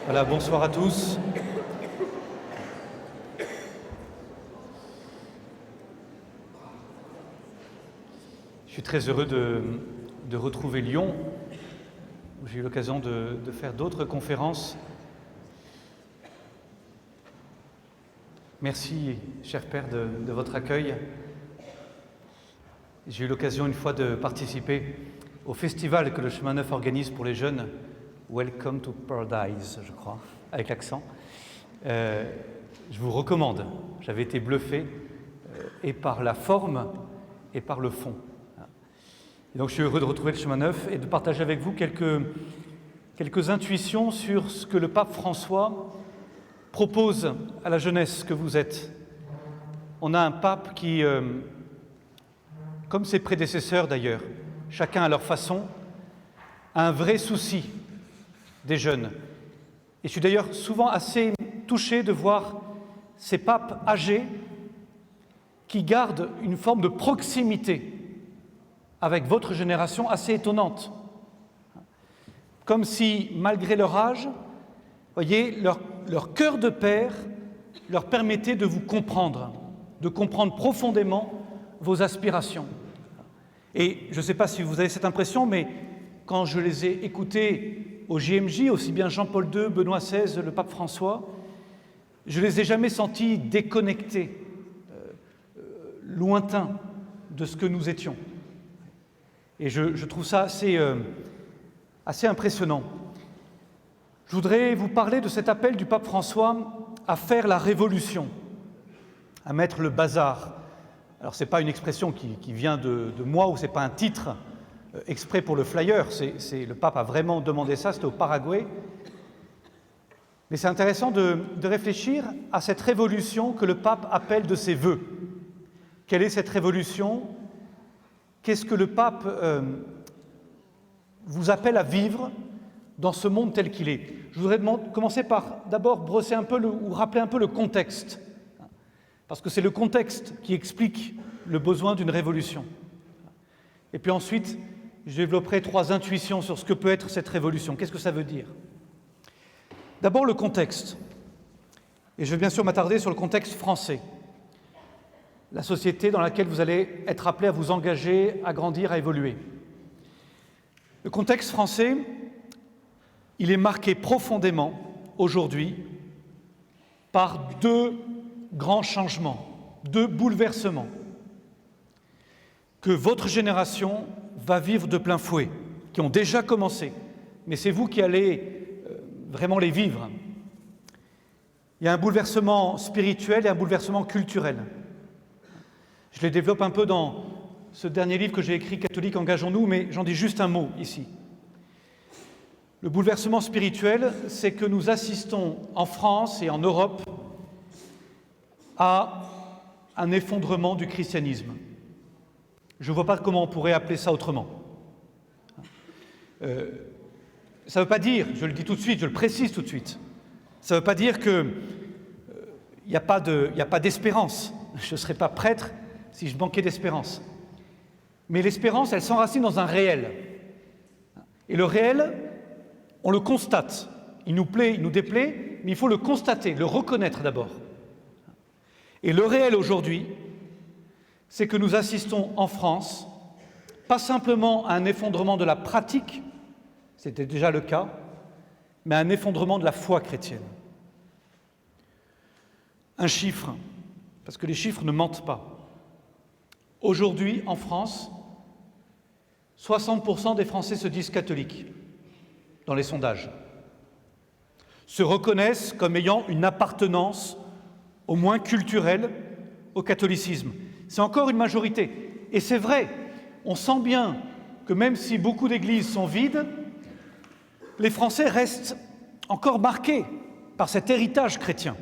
Voilà, bonsoir à tous. Je suis très heureux de retrouver Lyon, où j'ai eu l'occasion de faire d'autres conférences. Merci, cher Père, de votre accueil. J'ai eu l'occasion une fois de participer au festival que le Chemin Neuf organise pour les jeunes, Welcome to Paradise, je crois, avec l'accent. Je vous recommande. J'avais été bluffé et par la forme et par le fond. Et donc je suis heureux de retrouver le Chemin Neuf et de partager avec vous quelques intuitions sur ce que le pape François propose à la jeunesse que vous êtes. On a un pape qui, comme ses prédécesseurs d'ailleurs, chacun à leur façon, a un vrai souci des jeunes. Et je suis d'ailleurs souvent assez touché de voir ces papes âgés qui gardent une forme de proximité avec votre génération assez étonnante. Comme si, malgré leur âge, voyez, leur cœur de père leur permettait de vous comprendre, de comprendre profondément vos aspirations. Et je ne sais pas si vous avez cette impression, mais quand je les ai écoutés au JMJ, aussi bien Jean-Paul II, Benoît XVI, le pape François, je ne les ai jamais sentis déconnectés, lointains de ce que nous étions. Et je trouve ça assez impressionnant. Je voudrais vous parler de cet appel du pape François à faire la révolution, à mettre le bazar. Alors, ce n'est pas une expression qui vient de moi ou ce n'est pas un titre exprès pour le flyer. Le pape a vraiment demandé ça, c'était au Paraguay. Mais c'est intéressant de réfléchir à cette révolution que le pape appelle de ses vœux. Quelle est cette révolution ? Qu'est-ce que le pape vous appelle à vivre dans ce monde tel qu'il est ? Je voudrais commencer par d'abord brosser un peu ou rappeler un peu le contexte. Parce que c'est le contexte qui explique le besoin d'une révolution. Et puis ensuite, je développerai 3 intuitions sur ce que peut être cette révolution. Qu'est-ce que ça veut dire ? D'abord, le contexte. Et je vais bien sûr m'attarder sur le contexte français. La société dans laquelle vous allez être appelé à vous engager, à grandir, à évoluer. Le contexte français, il est marqué profondément aujourd'hui par 2 grands changements, 2 bouleversements que votre génération va vivre de plein fouet, qui ont déjà commencé, mais c'est vous qui allez vraiment les vivre. Il y a un bouleversement spirituel et un bouleversement culturel. Je les développe un peu dans ce dernier livre que j'ai écrit, Catholiques, engageons-nous, mais j'en dis juste un mot ici. Le bouleversement spirituel, c'est que nous assistons en France et en Europe à un effondrement du christianisme. Je ne vois pas comment on pourrait appeler ça autrement. Ça ne veut pas dire, je le dis tout de suite, je le précise tout de suite, ça ne veut pas dire qu'il n'y a pas d'espérance. Je ne serais pas prêtre si je manquais d'espérance. Mais l'espérance, elle s'enracine dans un réel. Et le réel, on le constate. Il nous plaît, il nous déplaît, mais il faut le constater, le reconnaître d'abord. Et le réel aujourd'hui, c'est que nous assistons en France, pas simplement à un effondrement de la pratique, c'était déjà le cas, mais à un effondrement de la foi chrétienne. Un chiffre, parce que les chiffres ne mentent pas. Aujourd'hui, en France, 60% des Français se disent catholiques, dans les sondages, se reconnaissent comme ayant une appartenance, au moins culturelle, au catholicisme. C'est encore une majorité. Et c'est vrai, on sent bien que même si beaucoup d'églises sont vides, les Français restent encore marqués par cet héritage chrétien.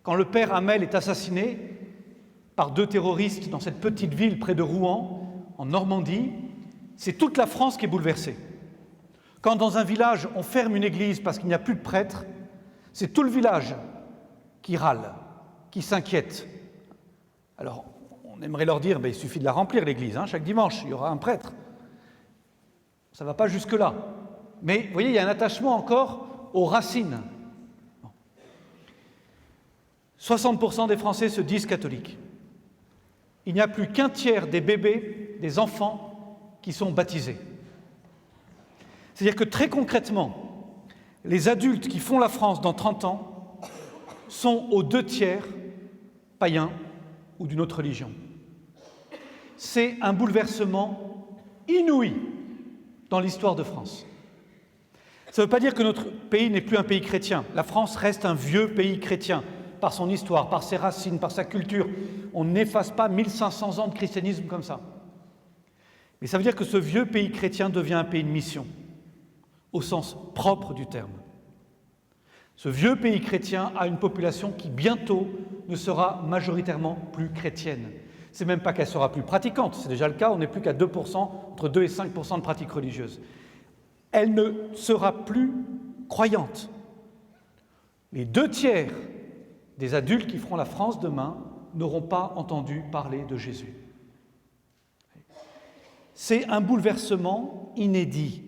Quand le père Hamel est assassiné par 2 terroristes dans cette petite ville près de Rouen, en Normandie, c'est toute la France qui est bouleversée. Quand dans un village, on ferme une église parce qu'il n'y a plus de prêtre, c'est tout le village qui râle, qui s'inquiète. Alors, on aimerait leur dire, il suffit de la remplir l'église, chaque dimanche, il y aura un prêtre. Ça ne va pas jusque-là. Mais vous voyez, il y a un attachement encore aux racines. 60% des Français se disent catholiques. Il n'y a plus qu'un tiers des bébés, des enfants, qui sont baptisés. C'est-à-dire que très concrètement, les adultes qui font la France dans 30 ans sont aux 2 tiers païens ou d'une autre religion. C'est un bouleversement inouï dans l'histoire de France. Ça ne veut pas dire que notre pays n'est plus un pays chrétien. La France reste un vieux pays chrétien, par son histoire, par ses racines, par sa culture. On n'efface pas 1500 ans de christianisme comme ça. Mais ça veut dire que ce vieux pays chrétien devient un pays de mission, au sens propre du terme. Ce vieux pays chrétien a une population qui bientôt ne sera majoritairement plus chrétienne. C'est même pas qu'elle sera plus pratiquante, c'est déjà le cas, on n'est plus qu'à 2%, entre 2 et 5% de pratiques religieuses. Elle ne sera plus croyante. Les 2 tiers des adultes qui feront la France demain n'auront pas entendu parler de Jésus. C'est un bouleversement inédit.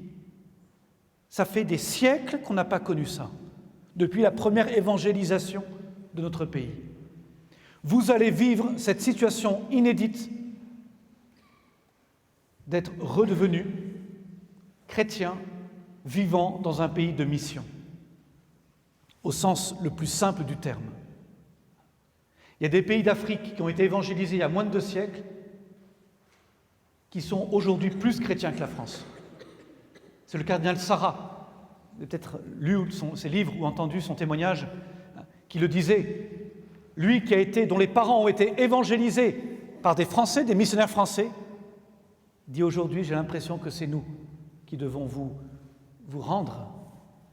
Ça fait des siècles qu'on n'a pas connu ça, depuis la première évangélisation de notre pays. Vous allez vivre cette situation inédite d'être redevenu chrétien vivant dans un pays de mission, au sens le plus simple du terme. Il y a des pays d'Afrique qui ont été évangélisés il y a moins de 2 siècles, qui sont aujourd'hui plus chrétiens que la France. C'est le cardinal Sarah, vous avez peut-être lu ses livres ou entendu son témoignage, qui le disait. Lui dont les parents ont été évangélisés par des Français, des missionnaires français, dit aujourd'hui, j'ai l'impression que c'est nous qui devons vous rendre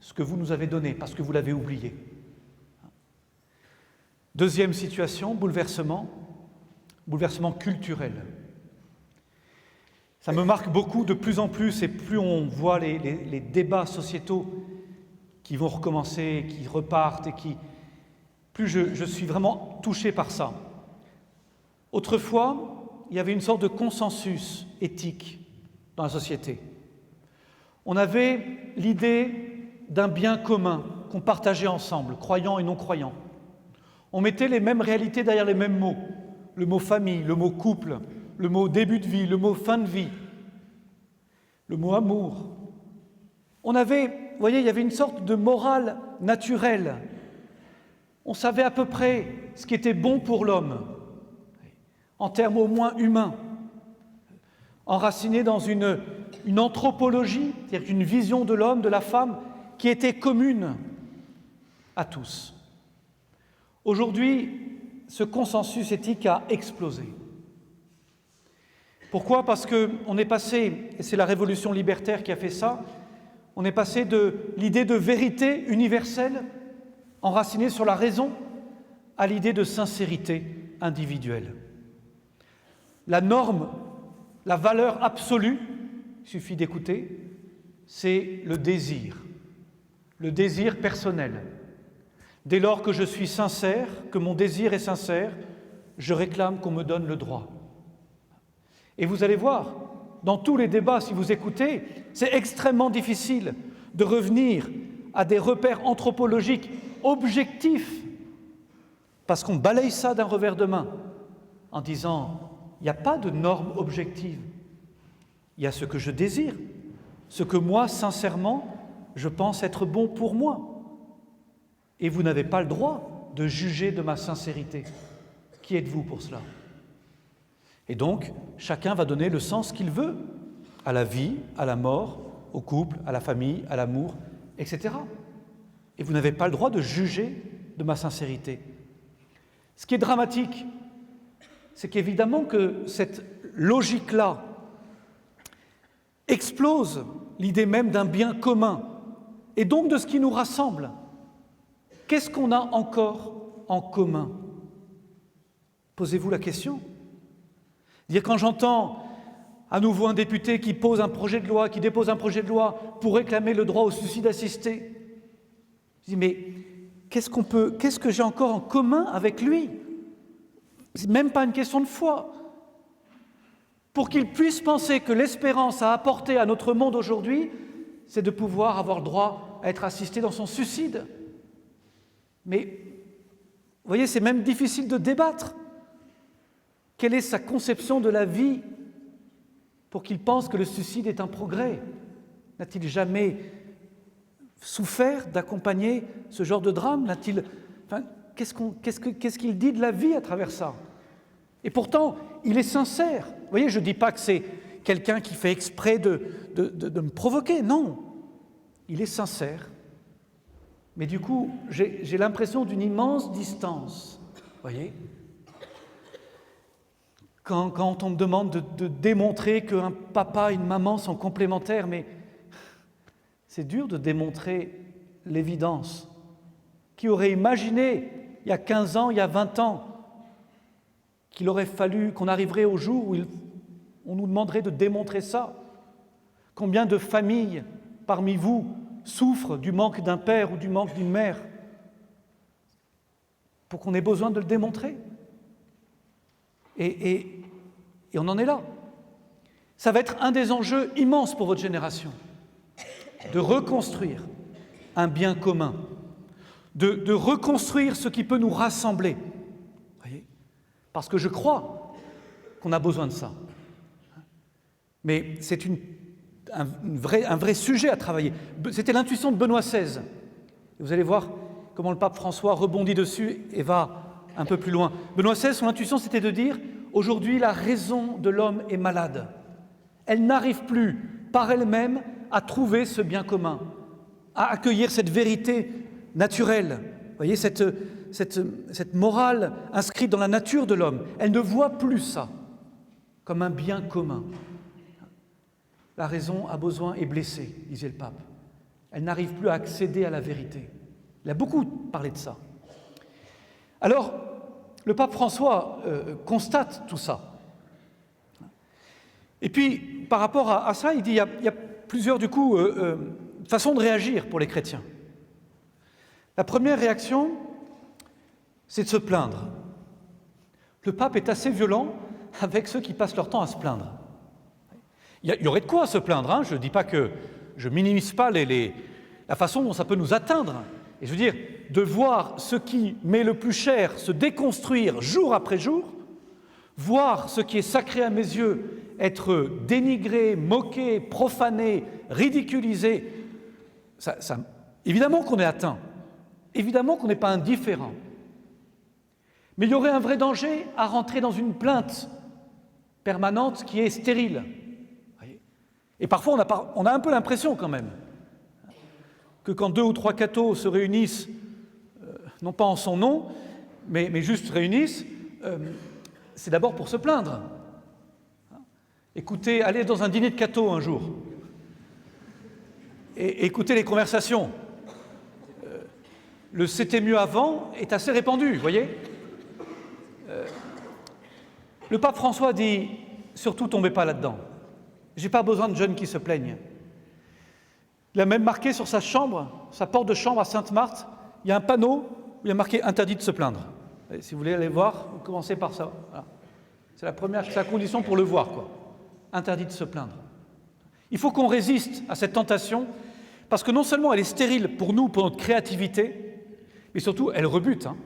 ce que vous nous avez donné, parce que vous l'avez oublié. Deuxième situation, bouleversement culturel. Ça me marque beaucoup de plus en plus, et plus on voit les débats sociétaux qui vont recommencer, qui repartent, plus je suis vraiment touché par ça. Autrefois, il y avait une sorte de consensus éthique dans la société. On avait l'idée d'un bien commun qu'on partageait ensemble, croyants et non-croyants. On mettait les mêmes réalités derrière les mêmes mots. Le mot famille, le mot couple, le mot début de vie, le mot fin de vie, le mot amour. Il y avait une sorte de morale naturelle. On savait à peu près ce qui était bon pour l'homme, en termes au moins humains, enraciné dans une anthropologie, c'est-à-dire une vision de l'homme, de la femme, qui était commune à tous. Aujourd'hui, ce consensus éthique a explosé. Pourquoi ? Parce qu'on est passé, et c'est la révolution libertaire qui a fait ça, on est passé de l'idée de vérité universelle, enracinée sur la raison, à l'idée de sincérité individuelle. La norme, la valeur absolue, il suffit d'écouter, c'est le désir personnel. Dès lors que je suis sincère, que mon désir est sincère, je réclame qu'on me donne le droit. Et vous allez voir, dans tous les débats, si vous écoutez, c'est extrêmement difficile de revenir à des repères anthropologiques objectifs, parce qu'on balaye ça d'un revers de main, en disant, il n'y a pas de normes objectives. Il y a ce que je désire, ce que moi, sincèrement, je pense être bon pour moi. Et vous n'avez pas le droit de juger de ma sincérité. Qui êtes-vous pour cela ? Et donc, chacun va donner le sens qu'il veut à la vie, à la mort, au couple, à la famille, à l'amour, etc. Et vous n'avez pas le droit de juger de ma sincérité. Ce qui est dramatique, c'est qu'évidemment que cette logique-là explose l'idée même d'un bien commun, et donc de ce qui nous rassemble. Qu'est-ce qu'on a encore en commun ? Posez-vous la question. Quand j'entends à nouveau un député qui dépose un projet de loi pour réclamer le droit au suicide assisté, je dis mais qu'est-ce que j'ai encore en commun avec lui ? C'est même pas une question de foi. Pour qu'il puisse penser que l'espérance à apporter à notre monde aujourd'hui, c'est de pouvoir avoir le droit à être assisté dans son suicide. Mais, vous voyez, c'est même difficile de débattre. Quelle est sa conception de la vie pour qu'il pense que le suicide est un progrès? N'a-t-il jamais souffert d'accompagner ce genre de drame? Qu'est-ce qu'il dit de la vie à travers ça? Et pourtant, il est sincère. Vous voyez, je ne dis pas que c'est quelqu'un qui fait exprès de me provoquer, non. Il est sincère. Mais du coup, j'ai l'impression d'une immense distance. Vous voyez? Quand on me demande de démontrer qu'un papa et une maman sont complémentaires, mais c'est dur de démontrer l'évidence. Qui aurait imaginé, il y a 15 ans, il y a 20 ans, qu'il aurait fallu qu'on arriverait au jour où on nous demanderait de démontrer ça? Combien de familles parmi vous souffrent du manque d'un père ou du manque d'une mère pour qu'on ait besoin de le démontrer? Et on en est là. Ça va être un des enjeux immenses pour votre génération, de reconstruire un bien commun, de reconstruire ce qui peut nous rassembler. Voyez ? Parce que je crois qu'on a besoin de ça. Mais c'est un vrai sujet à travailler. C'était l'intuition de Benoît XVI. Vous allez voir comment le pape François rebondit dessus et va un peu plus loin. Benoît XVI, son intuition, c'était de dire « Aujourd'hui, la raison de l'homme est malade. Elle n'arrive plus par elle-même à trouver ce bien commun, à accueillir cette vérité naturelle. » Vous voyez, cette morale inscrite dans la nature de l'homme. Elle ne voit plus ça comme un bien commun. La raison a besoin, est blessée, disait le pape. Elle n'arrive plus à accéder à la vérité. Il a beaucoup parlé de ça. Alors, le pape François constate tout ça. Et puis, par rapport à ça, il dit il y a plusieurs, du coup, façons de réagir pour les chrétiens. La première réaction, c'est de se plaindre. Le pape est assez violent avec ceux qui passent leur temps à se plaindre. Il y aurait de quoi se plaindre, hein. Je ne dis pas que je minimise pas la façon dont ça peut nous atteindre. Et je veux dire, de voir ce qui m'est le plus cher se déconstruire jour après jour, voir ce qui est sacré à mes yeux être dénigré, moqué, profané, ridiculisé, évidemment qu'on est atteint, évidemment qu'on n'est pas indifférent. Mais il y aurait un vrai danger à rentrer dans une plainte permanente qui est stérile. Et parfois, on a un peu l'impression quand même que quand 2 ou 3 cathos se réunissent, non pas en son nom, mais juste réunissent, c'est d'abord pour se plaindre. Écoutez, allez dans un dîner de cathos un jour et écoutez les conversations. Le « c'était mieux avant » est assez répandu, vous voyez. Le pape François dit « surtout tombez pas là-dedans ». J'ai pas besoin de jeunes qui se plaignent. Il a même marqué sur sa chambre, sa porte de chambre à Sainte-Marthe, il y a un panneau où il y a marqué « interdit de se plaindre ». Et si vous voulez aller voir, vous commencez par ça. Voilà. C'est la condition pour le voir, quoi. Interdit de se plaindre. Il faut qu'on résiste à cette tentation, parce que non seulement elle est stérile pour nous, pour notre créativité, mais surtout elle rebute. Hein.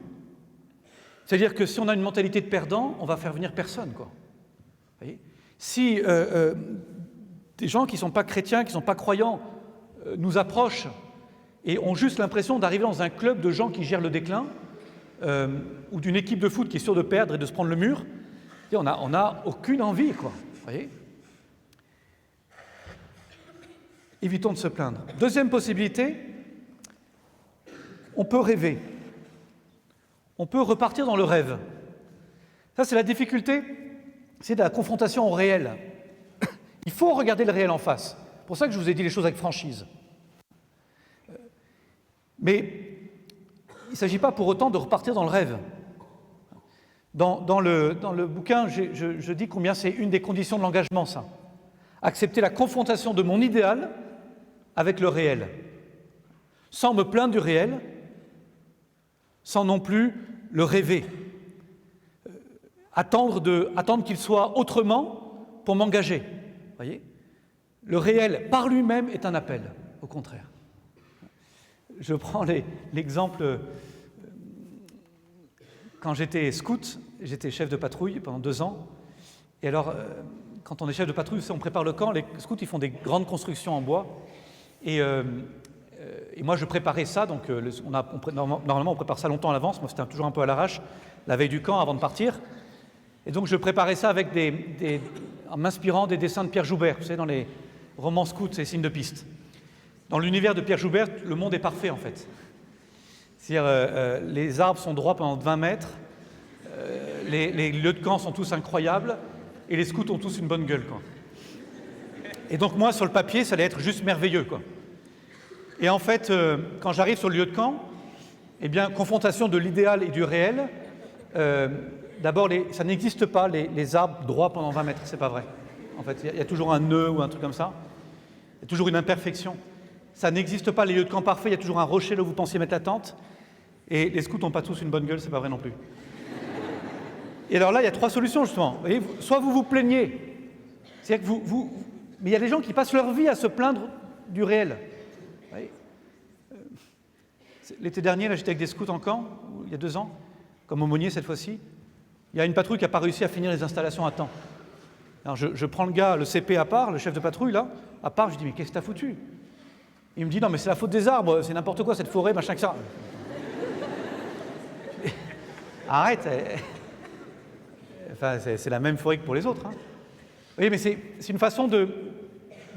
C'est-à-dire que si on a une mentalité de perdant, on va faire venir personne, quoi. Vous voyez ? Si des gens qui ne sont pas chrétiens, qui ne sont pas croyants, nous approchent et ont juste l'impression d'arriver dans un club de gens qui gèrent le déclin, ou d'une équipe de foot qui est sûre de perdre et de se prendre le mur, on n'a aucune envie, quoi. Vous voyez ? Évitons de se plaindre. Deuxième possibilité, on peut rêver. On peut repartir dans le rêve. Ça, c'est la difficulté, c'est de la confrontation au réel. Il faut regarder le réel en face. C'est pour ça que je vous ai dit les choses avec franchise. Mais il ne s'agit pas pour autant de repartir dans le rêve. Dans le bouquin, je dis combien c'est une des conditions de l'engagement, ça. Accepter la confrontation de mon idéal avec le réel. Sans me plaindre du réel, sans non plus le rêver. Attendre qu'il soit autrement pour m'engager. Voyez ? Le réel, par lui-même, est un appel, au contraire. je prends l'exemple, quand j'étais scout, j'étais chef de patrouille pendant 2 ans, et alors, quand on est chef de patrouille, on prépare le camp, les scouts, ils font des grandes constructions en bois, et moi, je préparais ça, donc normalement, on prépare ça longtemps à l'avance, moi, c'était toujours un peu à l'arrache, la veille du camp, avant de partir, et donc je préparais ça avec en m'inspirant des dessins de Pierre Joubert, vous savez, dans les romans scouts et signes de piste. Dans l'univers de Pierre Joubert, le monde est parfait, en fait. C'est-à-dire, les arbres sont droits pendant 20 mètres, les lieux de camp sont tous incroyables, et les scouts ont tous une bonne gueule, quoi. Et donc moi, sur le papier, ça allait être juste merveilleux, quoi. Et en fait, quand j'arrive sur le lieu de camp, eh bien, confrontation de l'idéal et du réel, d'abord, ça n'existe pas, les arbres droits pendant 20 mètres, c'est pas vrai. En fait, il y a toujours un nœud ou un truc comme ça, il y a toujours une imperfection. Ça n'existe pas, les lieux de camp parfaits, il y a toujours un rocher là où vous pensiez mettre la tente, et les scouts n'ont pas tous une bonne gueule, c'est pas vrai non plus. Et alors là, il y a 3 solutions, justement. Vous voyez, soit vous vous plaignez, c'est-à-dire que mais il y a des gens qui passent leur vie à se plaindre du réel. Vous voyez, l'été dernier, là, j'étais avec des scouts en camp, il y a 2 ans, comme aumônier cette fois-ci. Il y a une patrouille qui n'a pas réussi à finir les installations à temps. Alors je prends le gars, le CP à part, le chef de patrouille, là, à part, je lui dis, mais qu'est-ce que t'as foutu? Il me dit, non, mais c'est la faute des arbres, c'est n'importe quoi, cette forêt, machin que ça. Arrête. Enfin, c'est la même forêt que pour les autres. Hein. Vous voyez, mais c'est une façon de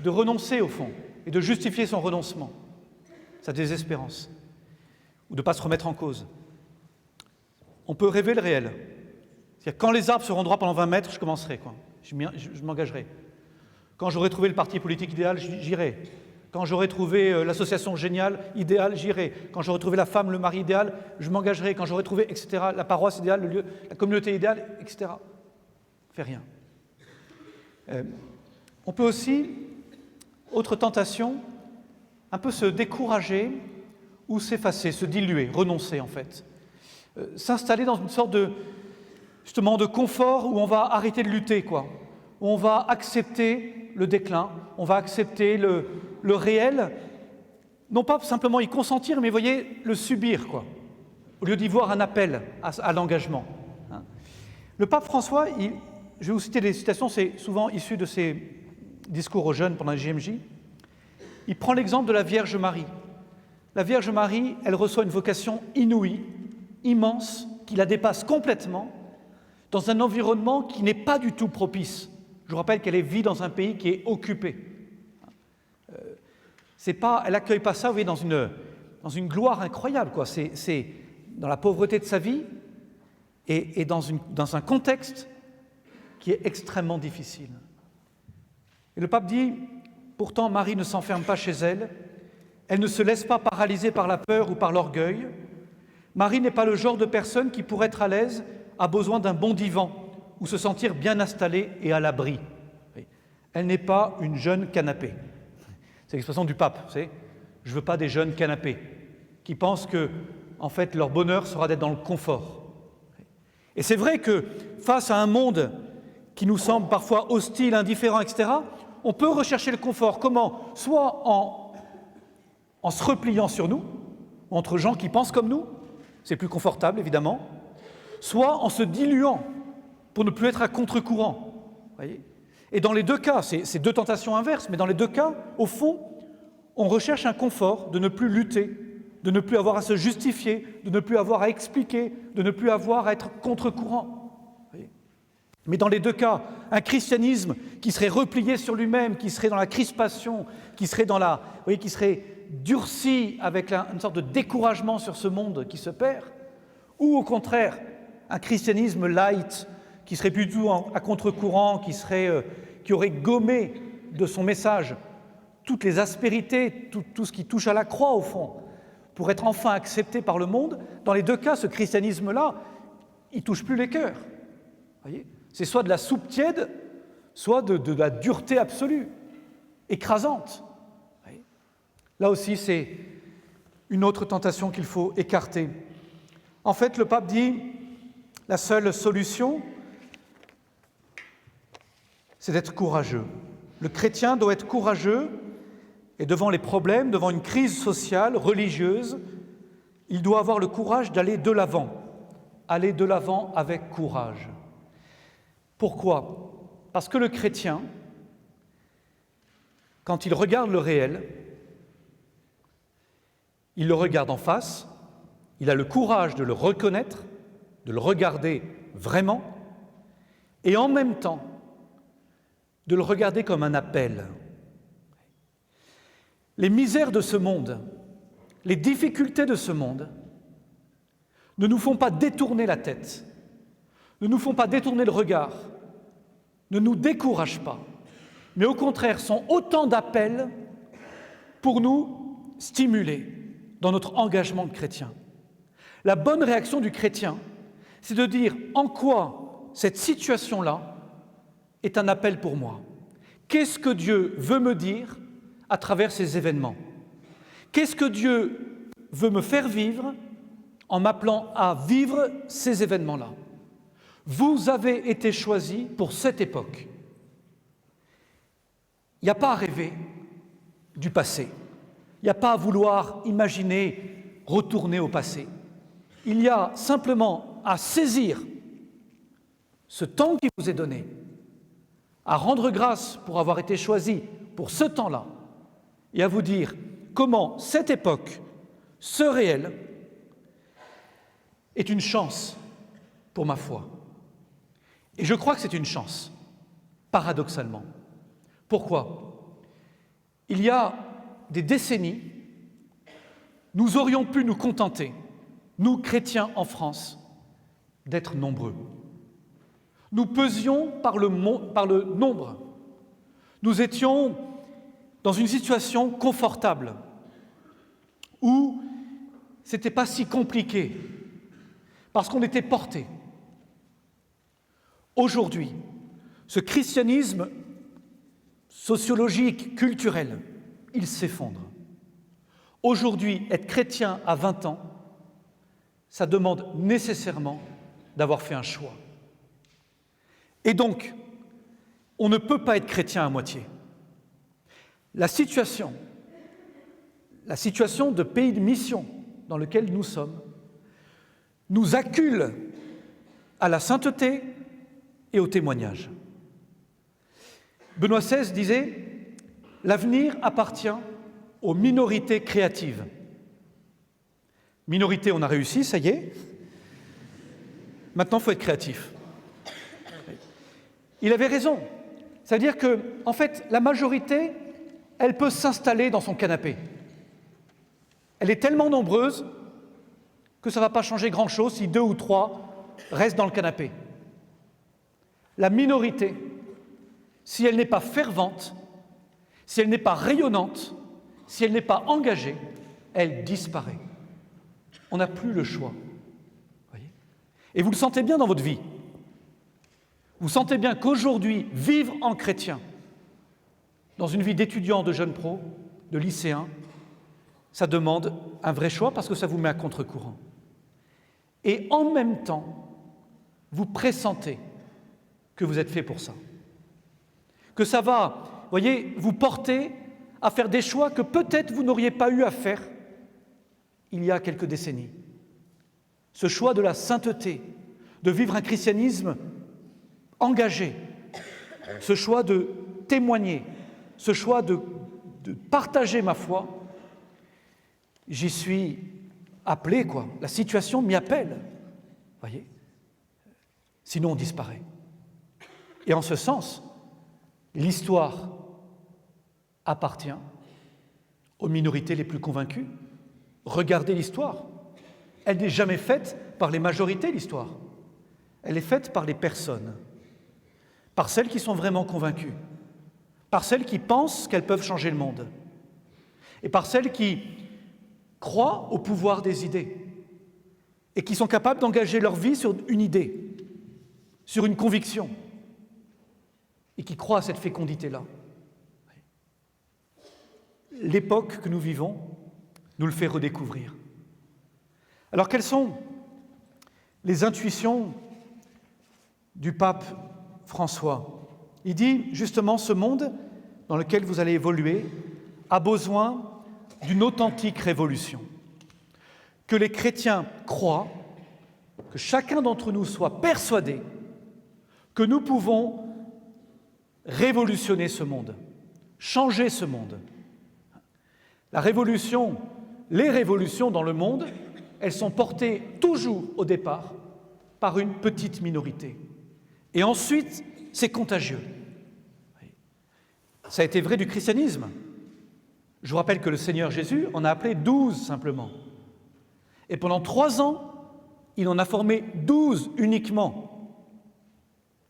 renoncer, au fond, et de justifier son renoncement, sa désespérance, ou de ne pas se remettre en cause. On peut rêver le réel. C'est-à-dire, quand les arbres seront droits pendant 20 mètres, je commencerai, quoi. Je m'engagerai. Quand j'aurai trouvé le parti politique idéal, j'irai. Quand j'aurai trouvé l'association géniale, idéale, j'irai. Quand j'aurai trouvé la femme, le mari idéal, je m'engagerai. Quand j'aurai trouvé, etc., la paroisse idéale, le lieu, la communauté idéale, etc. Fais rien. On peut aussi, autre tentation, un peu se décourager ou s'effacer, se diluer, renoncer en fait. S'installer dans une sorte justement de confort où on va arrêter de lutter, quoi. Où on va accepter le déclin, on va accepter le réel, non pas simplement y consentir, mais voyez, le subir, quoi, au lieu d'y voir un appel à l'engagement. Hein. Le pape François, je vais vous citer des citations, c'est souvent issu de ses discours aux jeunes pendant les JMJ, il prend l'exemple de la Vierge Marie. La Vierge Marie, elle reçoit une vocation inouïe, immense, qui la dépasse complètement, dans un environnement qui n'est pas du tout propice. Je vous rappelle qu'elle vit dans un pays qui est occupé. Elle n'accueille pas ça, vous voyez, dans une gloire incroyable, quoi. C'est dans la pauvreté de sa vie et dans un contexte qui est extrêmement difficile. Et le pape dit, pourtant Marie ne s'enferme pas chez elle, elle ne se laisse pas paralyser par la peur ou par l'orgueil. Marie n'est pas le genre de personne qui, pour être à l'aise, a besoin d'un bon divan ou se sentir bien installée et à l'abri. Elle n'est pas une jeune canapé. C'est l'expression du pape, vous savez. Je ne veux pas des jeunes canapés qui pensent que, en fait, leur bonheur sera d'être dans le confort. Et c'est vrai que face à un monde qui nous semble parfois hostile, indifférent, etc., on peut rechercher le confort. Comment? Soit en se repliant sur nous, entre gens qui pensent comme nous, c'est plus confortable évidemment, soit en se diluant pour ne plus être à contre-courant. Voyez ? Et dans les 2 cas, c'est 2 tentations inverses, mais dans les 2 cas, au fond, on recherche un confort de ne plus lutter, de ne plus avoir à se justifier, de ne plus avoir à expliquer, de ne plus avoir à être contre-courant. Mais dans les 2 cas, un christianisme qui serait replié sur lui-même, qui serait dans la crispation, qui serait qui serait durci avec une sorte de découragement sur ce monde qui se perd, ou au contraire, un christianisme light, qui serait plutôt à contre-courant, qui aurait gommé de son message toutes les aspérités, tout ce qui touche à la croix au fond, pour être enfin accepté par le monde. Dans les 2 cas, ce christianisme-là, il ne touche plus les cœurs. Voyez ? C'est soit de la soupe tiède, soit de la dureté absolue, écrasante. Voyez ? Là aussi, c'est une autre tentation qu'il faut écarter. En fait, le pape dit, la seule solution, c'est d'être courageux. Le chrétien doit être courageux, et devant les problèmes, devant une crise sociale, religieuse, il doit avoir le courage d'aller de l'avant, aller de l'avant avec courage. Pourquoi ? Parce que le chrétien, quand il regarde le réel, il le regarde en face, il a le courage de le reconnaître, de le regarder vraiment, et en même temps, de le regarder comme un appel. Les misères de ce monde, les difficultés de ce monde, ne nous font pas détourner la tête, ne nous font pas détourner le regard, ne nous découragent pas, mais au contraire sont autant d'appels pour nous stimuler dans notre engagement de chrétien. La bonne réaction du chrétien, c'est de dire en quoi cette situation-là est un appel pour moi. Qu'est-ce que Dieu veut me dire à travers ces événements? Qu'est-ce que Dieu veut me faire vivre en m'appelant à vivre ces événements-là? Vous avez été choisis pour cette époque. Il n'y a pas à rêver du passé. Il n'y a pas à vouloir imaginer retourner au passé. Il y a simplement à saisir ce temps qui vous est donné, à rendre grâce pour avoir été choisi pour ce temps-là, et à vous dire comment cette époque, ce réel, est une chance pour ma foi. Et je crois que c'est une chance, paradoxalement. Pourquoi ? Il y a des décennies, nous aurions pu nous contenter, nous chrétiens en France, d'être nombreux. Nous pesions par le nombre. Nous étions dans une situation confortable où ce n'était pas si compliqué parce qu'on était portés. Aujourd'hui, ce christianisme sociologique, culturel, il s'effondre. Aujourd'hui, être chrétien à 20 ans, ça demande nécessairement d'avoir fait un choix. Et donc, on ne peut pas être chrétien à moitié. La situation de pays de mission dans lequel nous sommes, nous accule à la sainteté et au témoignage. Benoît XVI disait « L'avenir appartient aux minorités créatives ». Minorité, on a réussi, ça y est. Maintenant, il faut être créatif. Il avait raison. C'est-à-dire que, en fait, la majorité, elle peut s'installer dans son canapé. Elle est tellement nombreuse que ça ne va pas changer grand-chose si 2 ou 3 restent dans le canapé. La minorité, si elle n'est pas fervente, si elle n'est pas rayonnante, si elle n'est pas engagée, elle disparaît. On n'a plus le choix. Voyez ? Et vous le sentez bien dans votre vie. Vous sentez bien qu'aujourd'hui, vivre en chrétien, dans une vie d'étudiant, de jeune pro, de lycéen, ça demande un vrai choix parce que ça vous met à contre-courant. Et en même temps, vous pressentez que vous êtes fait pour ça. Que ça va, voyez, vous porter à faire des choix que peut-être vous n'auriez pas eu à faire il y a quelques décennies. Ce choix de la sainteté, de vivre un christianisme engagé, ce choix de témoigner, ce choix de partager ma foi, j'y suis appelé, quoi. La situation m'y appelle, voyez. Sinon, on disparaît. Et en ce sens, l'histoire appartient aux minorités les plus convaincues. Regardez l'histoire. Elle n'est jamais faite par les majorités, l'histoire. Elle est faite par les personnes, par celles qui sont vraiment convaincues, par celles qui pensent qu'elles peuvent changer le monde, et par celles qui croient au pouvoir des idées, et qui sont capables d'engager leur vie sur une idée, sur une conviction, et qui croient à cette fécondité-là. L'époque que nous vivons nous le fait redécouvrir. Alors, quelles sont les intuitions du pape François? Il dit justement, ce monde dans lequel vous allez évoluer a besoin d'une authentique révolution. Que les chrétiens croient, que chacun d'entre nous soit persuadé que nous pouvons révolutionner ce monde, changer ce monde. Les révolutions dans le monde, elles sont portées toujours au départ par une petite minorité. Et ensuite, c'est contagieux. Ça a été vrai du christianisme. Je vous rappelle que le Seigneur Jésus en a appelé 12 simplement. Et pendant 3 ans, il en a formé 12 uniquement.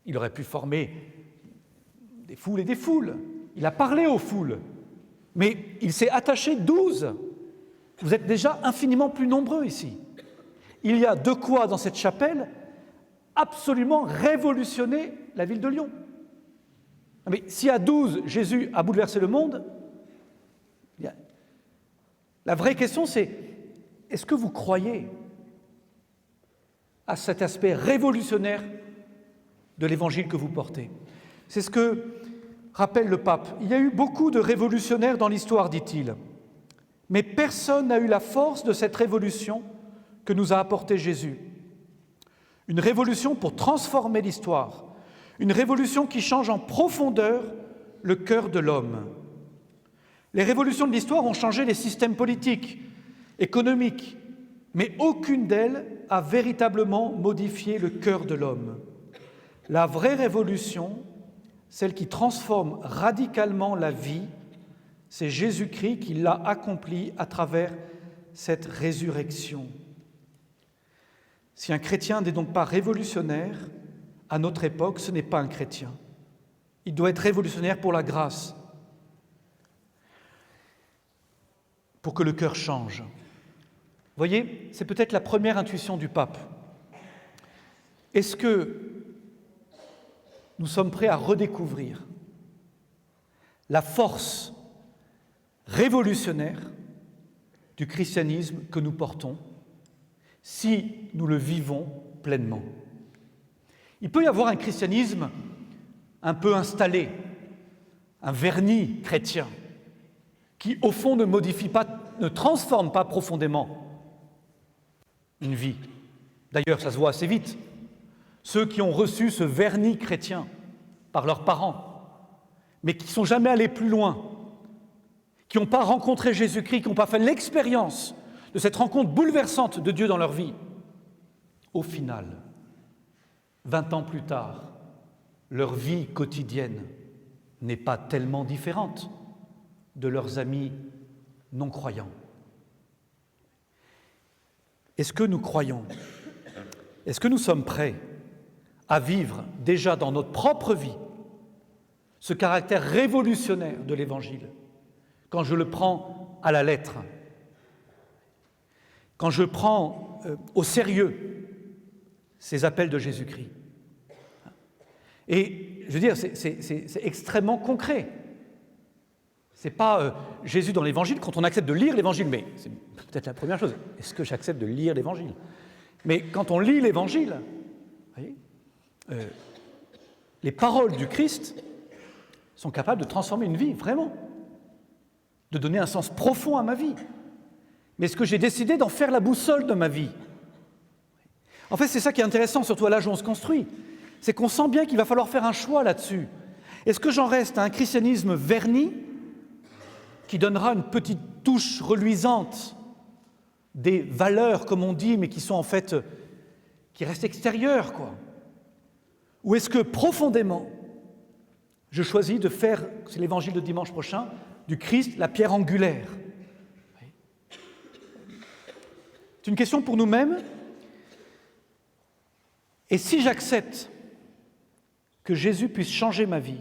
Il aurait pu former des foules et des foules. Il a parlé aux foules. Mais il s'est attaché 12. Vous êtes déjà infiniment plus nombreux ici. Il y a de quoi, dans cette chapelle, absolument révolutionner la ville de Lyon. Mais si à 12, Jésus a bouleversé le monde, la vraie question c'est, est-ce que vous croyez à cet aspect révolutionnaire de l'évangile que vous portez? C'est ce que rappelle le pape. Il y a eu beaucoup de révolutionnaires dans l'histoire, dit-il, mais personne n'a eu la force de cette révolution que nous a apportée Jésus. Une révolution pour transformer l'histoire, une révolution qui change en profondeur le cœur de l'homme. Les révolutions de l'histoire ont changé les systèmes politiques, économiques, mais aucune d'elles a véritablement modifié le cœur de l'homme. La vraie révolution, celle qui transforme radicalement la vie, c'est Jésus-Christ qui l'a accomplie à travers cette résurrection. Si un chrétien n'est donc pas révolutionnaire, à notre époque, ce n'est pas un chrétien. Il doit être révolutionnaire pour la grâce, pour que le cœur change. Vous voyez, c'est peut-être la première intuition du pape. Est-ce que nous sommes prêts à redécouvrir la force révolutionnaire du christianisme que nous portons si nous le vivons pleinement? Il peut y avoir un christianisme un peu installé, un vernis chrétien, qui au fond ne modifie pas, ne transforme pas profondément une vie. D'ailleurs, ça se voit assez vite. Ceux qui ont reçu ce vernis chrétien par leurs parents, mais qui ne sont jamais allés plus loin, qui n'ont pas rencontré Jésus-Christ, qui n'ont pas fait l'expérience de cette rencontre bouleversante de Dieu dans leur vie, au final, 20 ans plus tard, leur vie quotidienne n'est pas tellement différente de leurs amis non-croyants. Est-ce que nous croyons? Est-ce que nous sommes prêts à vivre déjà dans notre propre vie ce caractère révolutionnaire de l'Évangile, quand je le prends à la lettre, quand je prends au sérieux ces appels de Jésus-Christ? Et je veux dire, c'est extrêmement concret. Ce n'est pas Jésus dans l'Évangile, quand on accepte de lire l'Évangile, mais c'est peut-être la première chose. Est-ce que j'accepte de lire l'Évangile? Mais quand on lit l'Évangile, vous voyez, les paroles du Christ sont capables de transformer une vie, vraiment, de donner un sens profond à ma vie. Mais est-ce que j'ai décidé d'en faire la boussole de ma vie? En fait, c'est ça qui est intéressant, surtout à l'âge où on se construit, c'est qu'on sent bien qu'il va falloir faire un choix là-dessus. Est-ce que j'en reste à un christianisme verni qui donnera une petite touche reluisante, des valeurs, comme on dit, mais qui sont en fait, qui restent extérieures, quoi? Ou est-ce que profondément, je choisis de faire, c'est l'évangile de dimanche prochain, du Christ la pierre angulaire? C'est une question pour nous-mêmes. Et si j'accepte que Jésus puisse changer ma vie,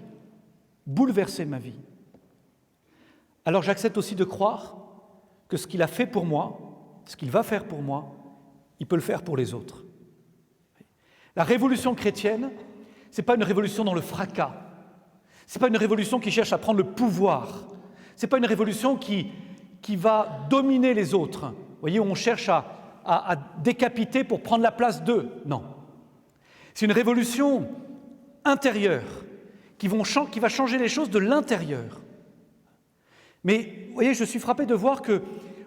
bouleverser ma vie, alors j'accepte aussi de croire que ce qu'il a fait pour moi, ce qu'il va faire pour moi, il peut le faire pour les autres. La révolution chrétienne, ce n'est pas une révolution dans le fracas, ce n'est pas une révolution qui cherche à prendre le pouvoir, ce n'est pas une révolution qui va dominer les autres, vous voyez, où on cherche à décapiter pour prendre la place d'eux. Non. C'est une révolution intérieure qui va changer les choses de l'intérieur. Mais vous voyez, je suis frappé de voir que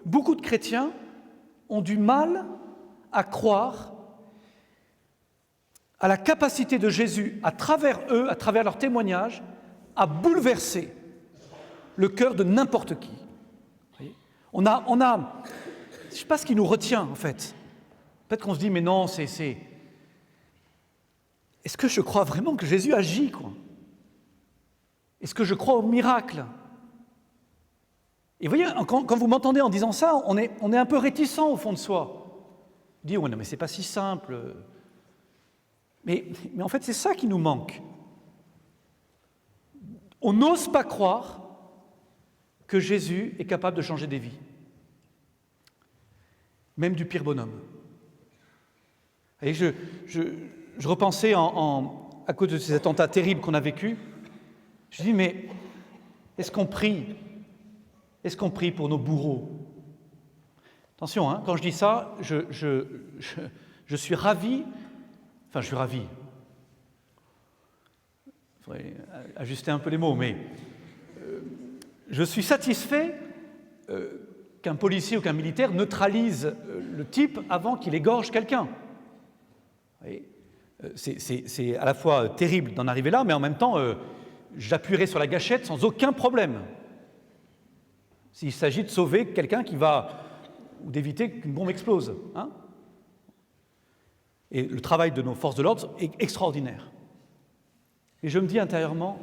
beaucoup de chrétiens ont du mal à croire à la capacité de Jésus, à travers eux, à travers leur témoignage, à bouleverser le cœur de n'importe qui. On a, je ne sais pas ce qui nous retient en fait. Peut-être qu'on se dit, mais non, Est-ce que je crois vraiment que Jésus agit, quoi? Est-ce que je crois au miracle? Et vous voyez, quand vous m'entendez en disant ça, on est un peu réticent au fond de soi. On dit, ouais, non, mais c'est pas si simple. Mais en fait, c'est ça qui nous manque. On n'ose pas croire que Jésus est capable de changer des vies, même du pire bonhomme. Et je repensais à cause de ces attentats terribles qu'on a vécus, je dis, mais est-ce qu'on prie pour nos bourreaux? Attention, hein, quand je dis ça, je suis ravi. Enfin, je suis ravi. Il faudrait ajuster un peu les mots, mais je suis satisfait qu'un policier ou qu'un militaire neutralise le type avant qu'il égorge quelqu'un. C'est à la fois terrible d'en arriver là, mais en même temps, j'appuierai sur la gâchette sans aucun problème. S'il s'agit de sauver quelqu'un ou d'éviter qu'une bombe explose. Hein ? Et le travail de nos forces de l'ordre est extraordinaire. Et je me dis intérieurement,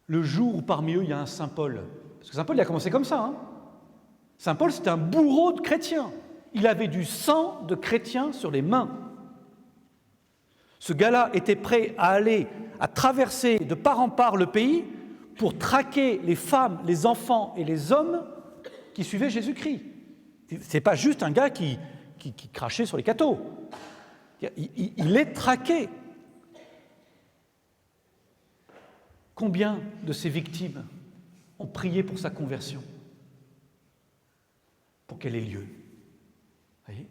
le jour où parmi eux il y a un Saint Paul, parce que Saint Paul il a commencé comme ça, hein. Saint Paul c'était un bourreau de chrétiens, il avait du sang de chrétiens sur les mains. Ce gars-là était prêt à traverser de part en part le pays pour traquer les femmes, les enfants et les hommes qui suivaient Jésus-Christ. C'est pas juste un gars qui crachait sur les cathos. Il est traqué. Combien de ces victimes ont prié pour sa conversion, pour qu'elle ait lieu? Vous voyez ?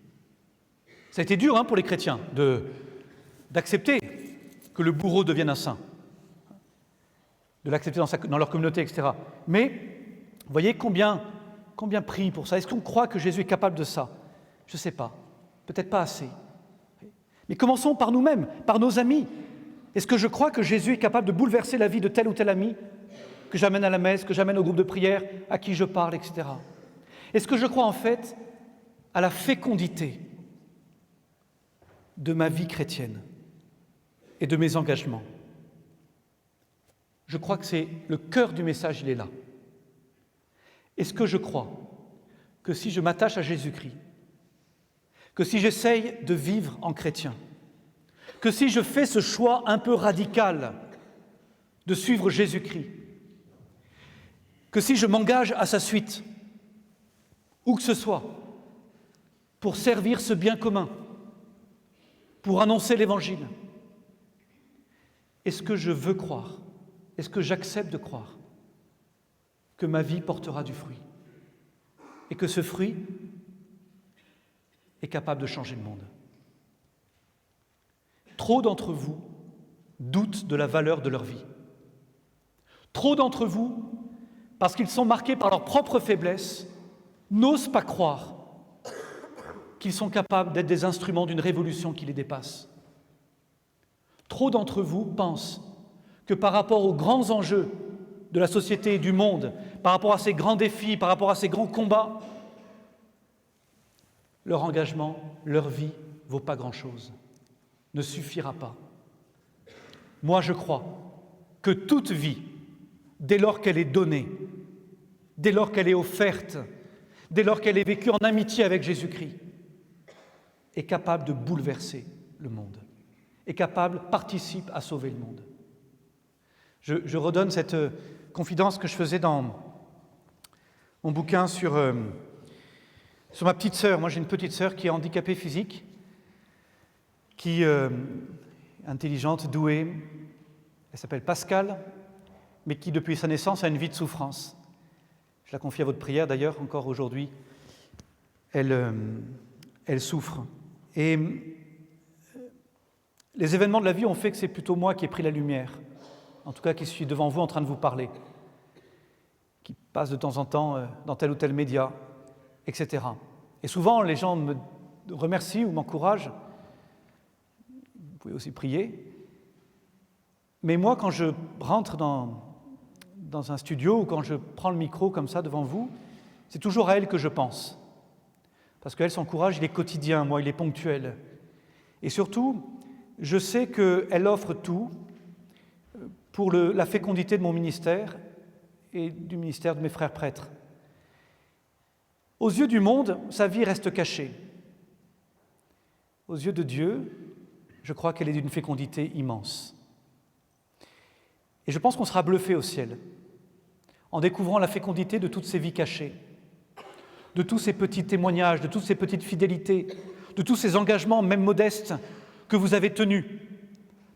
Ça a été dur pour les chrétiens d'accepter que le bourreau devienne un saint, de l'accepter dans leur communauté, etc. Mais vous voyez combien prient pour ça? Est-ce qu'on croit que Jésus est capable de ça? Je ne sais pas, peut-être pas assez. Mais commençons par nous-mêmes, par nos amis. Est-ce que je crois que Jésus est capable de bouleverser la vie de tel ou tel ami que j'amène à la messe, que j'amène au groupe de prière, à qui je parle, etc. Est-ce que je crois en fait à la fécondité de ma vie chrétienne et de mes engagements? Je crois que c'est le cœur du message, il est là. Est-ce que je crois que si je m'attache à Jésus-Christ, que si j'essaye de vivre en chrétien, que si je fais ce choix un peu radical de suivre Jésus-Christ, que si je m'engage à sa suite, où que ce soit, pour servir ce bien commun, pour annoncer l'Évangile, est-ce que je veux croire, est-ce que j'accepte de croire que ma vie portera du fruit et que ce fruit est capable de changer le monde? Trop d'entre vous doutent de la valeur de leur vie. Trop d'entre vous, parce qu'ils sont marqués par leur propre faiblesse, n'osent pas croire qu'ils sont capables d'être des instruments d'une révolution qui les dépasse. Trop d'entre vous pensent que par rapport aux grands enjeux de la société et du monde, par rapport à ces grands défis, par rapport à ces grands combats, leur engagement, leur vie ne vaut pas grand-chose, ne suffira pas. Moi, je crois que toute vie, dès lors qu'elle est donnée, dès lors qu'elle est offerte, dès lors qu'elle est vécue en amitié avec Jésus-Christ, est capable de bouleverser le monde, participe à sauver le monde. Je redonne cette confidence que je faisais dans mon bouquin sur ma petite sœur. Moi, j'ai une petite sœur qui est handicapée physique, qui est intelligente, douée. Elle s'appelle Pascale, mais qui, depuis sa naissance, a une vie de souffrance. Je la confie à votre prière, d'ailleurs, encore aujourd'hui. Elle souffre. Et les événements de la vie ont fait que c'est plutôt moi qui ai pris la lumière, en tout cas qui suis devant vous en train de vous parler, qui passe de temps en temps dans tel ou tel média, etc. Et souvent, les gens me remercient ou m'encouragent. Vous pouvez aussi prier. Mais moi, quand je rentre dans un studio ou quand je prends le micro comme ça devant vous, c'est toujours à elle que je pense. Parce qu'elle, son courage, il est quotidien, moi, il est ponctuel. Et surtout, je sais qu'elle offre tout pour la fécondité de mon ministère et du ministère de mes frères prêtres. Aux yeux du monde, sa vie reste cachée. Aux yeux de Dieu, je crois qu'elle est d'une fécondité immense. Et je pense qu'on sera bluffé au ciel en découvrant la fécondité de toutes ces vies cachées, de tous ces petits témoignages, de toutes ces petites fidélités, de tous ces engagements, même modestes, que vous avez tenus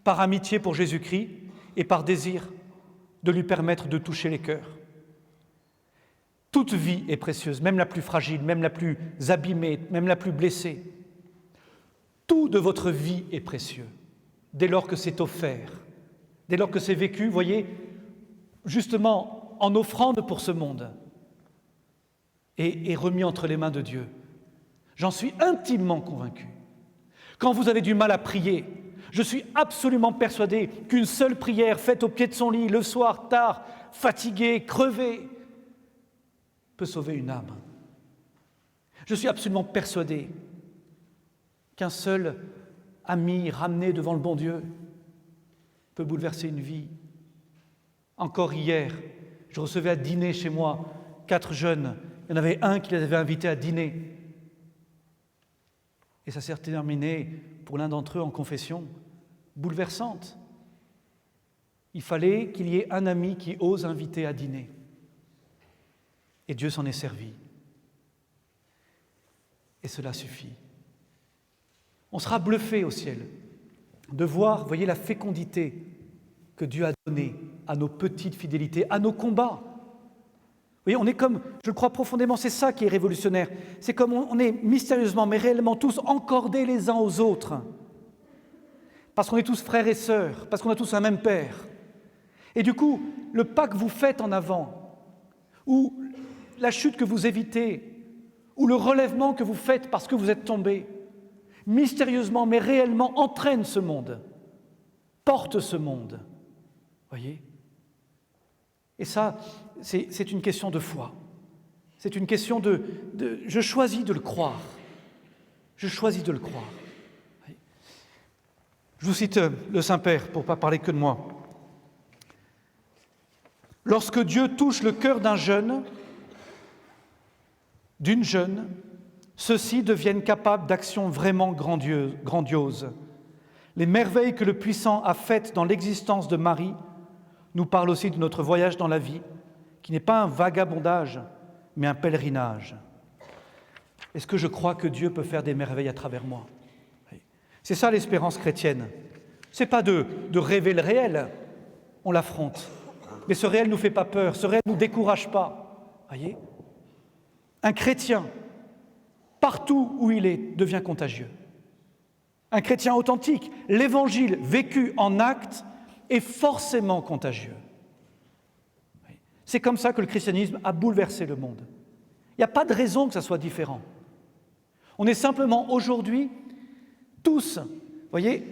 par amitié pour Jésus-Christ et par désir de lui permettre de toucher les cœurs. Toute vie est précieuse, même la plus fragile, même la plus abîmée, même la plus blessée. Tout de votre vie est précieux, dès lors que c'est offert, dès lors que c'est vécu, voyez, justement en offrande pour ce monde et remis entre les mains de Dieu. J'en suis intimement convaincu. Quand vous avez du mal à prier, je suis absolument persuadé qu'une seule prière faite au pied de son lit, le soir, tard, fatigué, crevé, peut sauver une âme. Je suis absolument persuadé qu'un seul ami ramené devant le bon Dieu peut bouleverser une vie. Encore hier, je recevais à dîner chez moi 4 jeunes. Il y en avait un qui les avait invités à dîner. Et ça s'est terminé pour l'un d'entre eux en confession bouleversante. Il fallait qu'il y ait un ami qui ose inviter à dîner. Et Dieu s'en est servi. Et cela suffit. On sera bluffé au ciel de voir, voyez, la fécondité que Dieu a donnée à nos petites fidélités, à nos combats. Vous voyez, on est comme, je le crois profondément, c'est ça qui est révolutionnaire. C'est comme on est mystérieusement, mais réellement tous encordés les uns aux autres. Parce qu'on est tous frères et sœurs, parce qu'on a tous un même Père. Et du coup, le pas que vous faites en avant, ou la chute que vous évitez, ou le relèvement que vous faites parce que vous êtes tombés, mystérieusement, mais réellement entraîne ce monde, porte ce monde. Voyez ? Et ça, c'est une question de foi. C'est une question de je choisis de le croire. Je choisis de le croire. Je vous cite le Saint-Père pour ne pas parler que de moi. Lorsque Dieu touche le cœur d'un jeune, d'une jeune, ceux-ci deviennent capables d'actions vraiment grandioses. Les merveilles que le Puissant a faites dans l'existence de Marie nous parlent aussi de notre voyage dans la vie, qui n'est pas un vagabondage, mais un pèlerinage. Est-ce que je crois que Dieu peut faire des merveilles à travers moi ? C'est ça l'espérance chrétienne. Ce n'est pas de rêver le réel, on l'affronte. Mais ce réel ne nous fait pas peur, ce réel ne nous décourage pas. Voyez ? Un chrétien, partout où il est, devient contagieux. Un chrétien authentique, l'évangile vécu en acte est forcément contagieux. C'est comme ça que le christianisme a bouleversé le monde. Il n'y a pas de raison que ça soit différent. On est simplement aujourd'hui tous, voyez,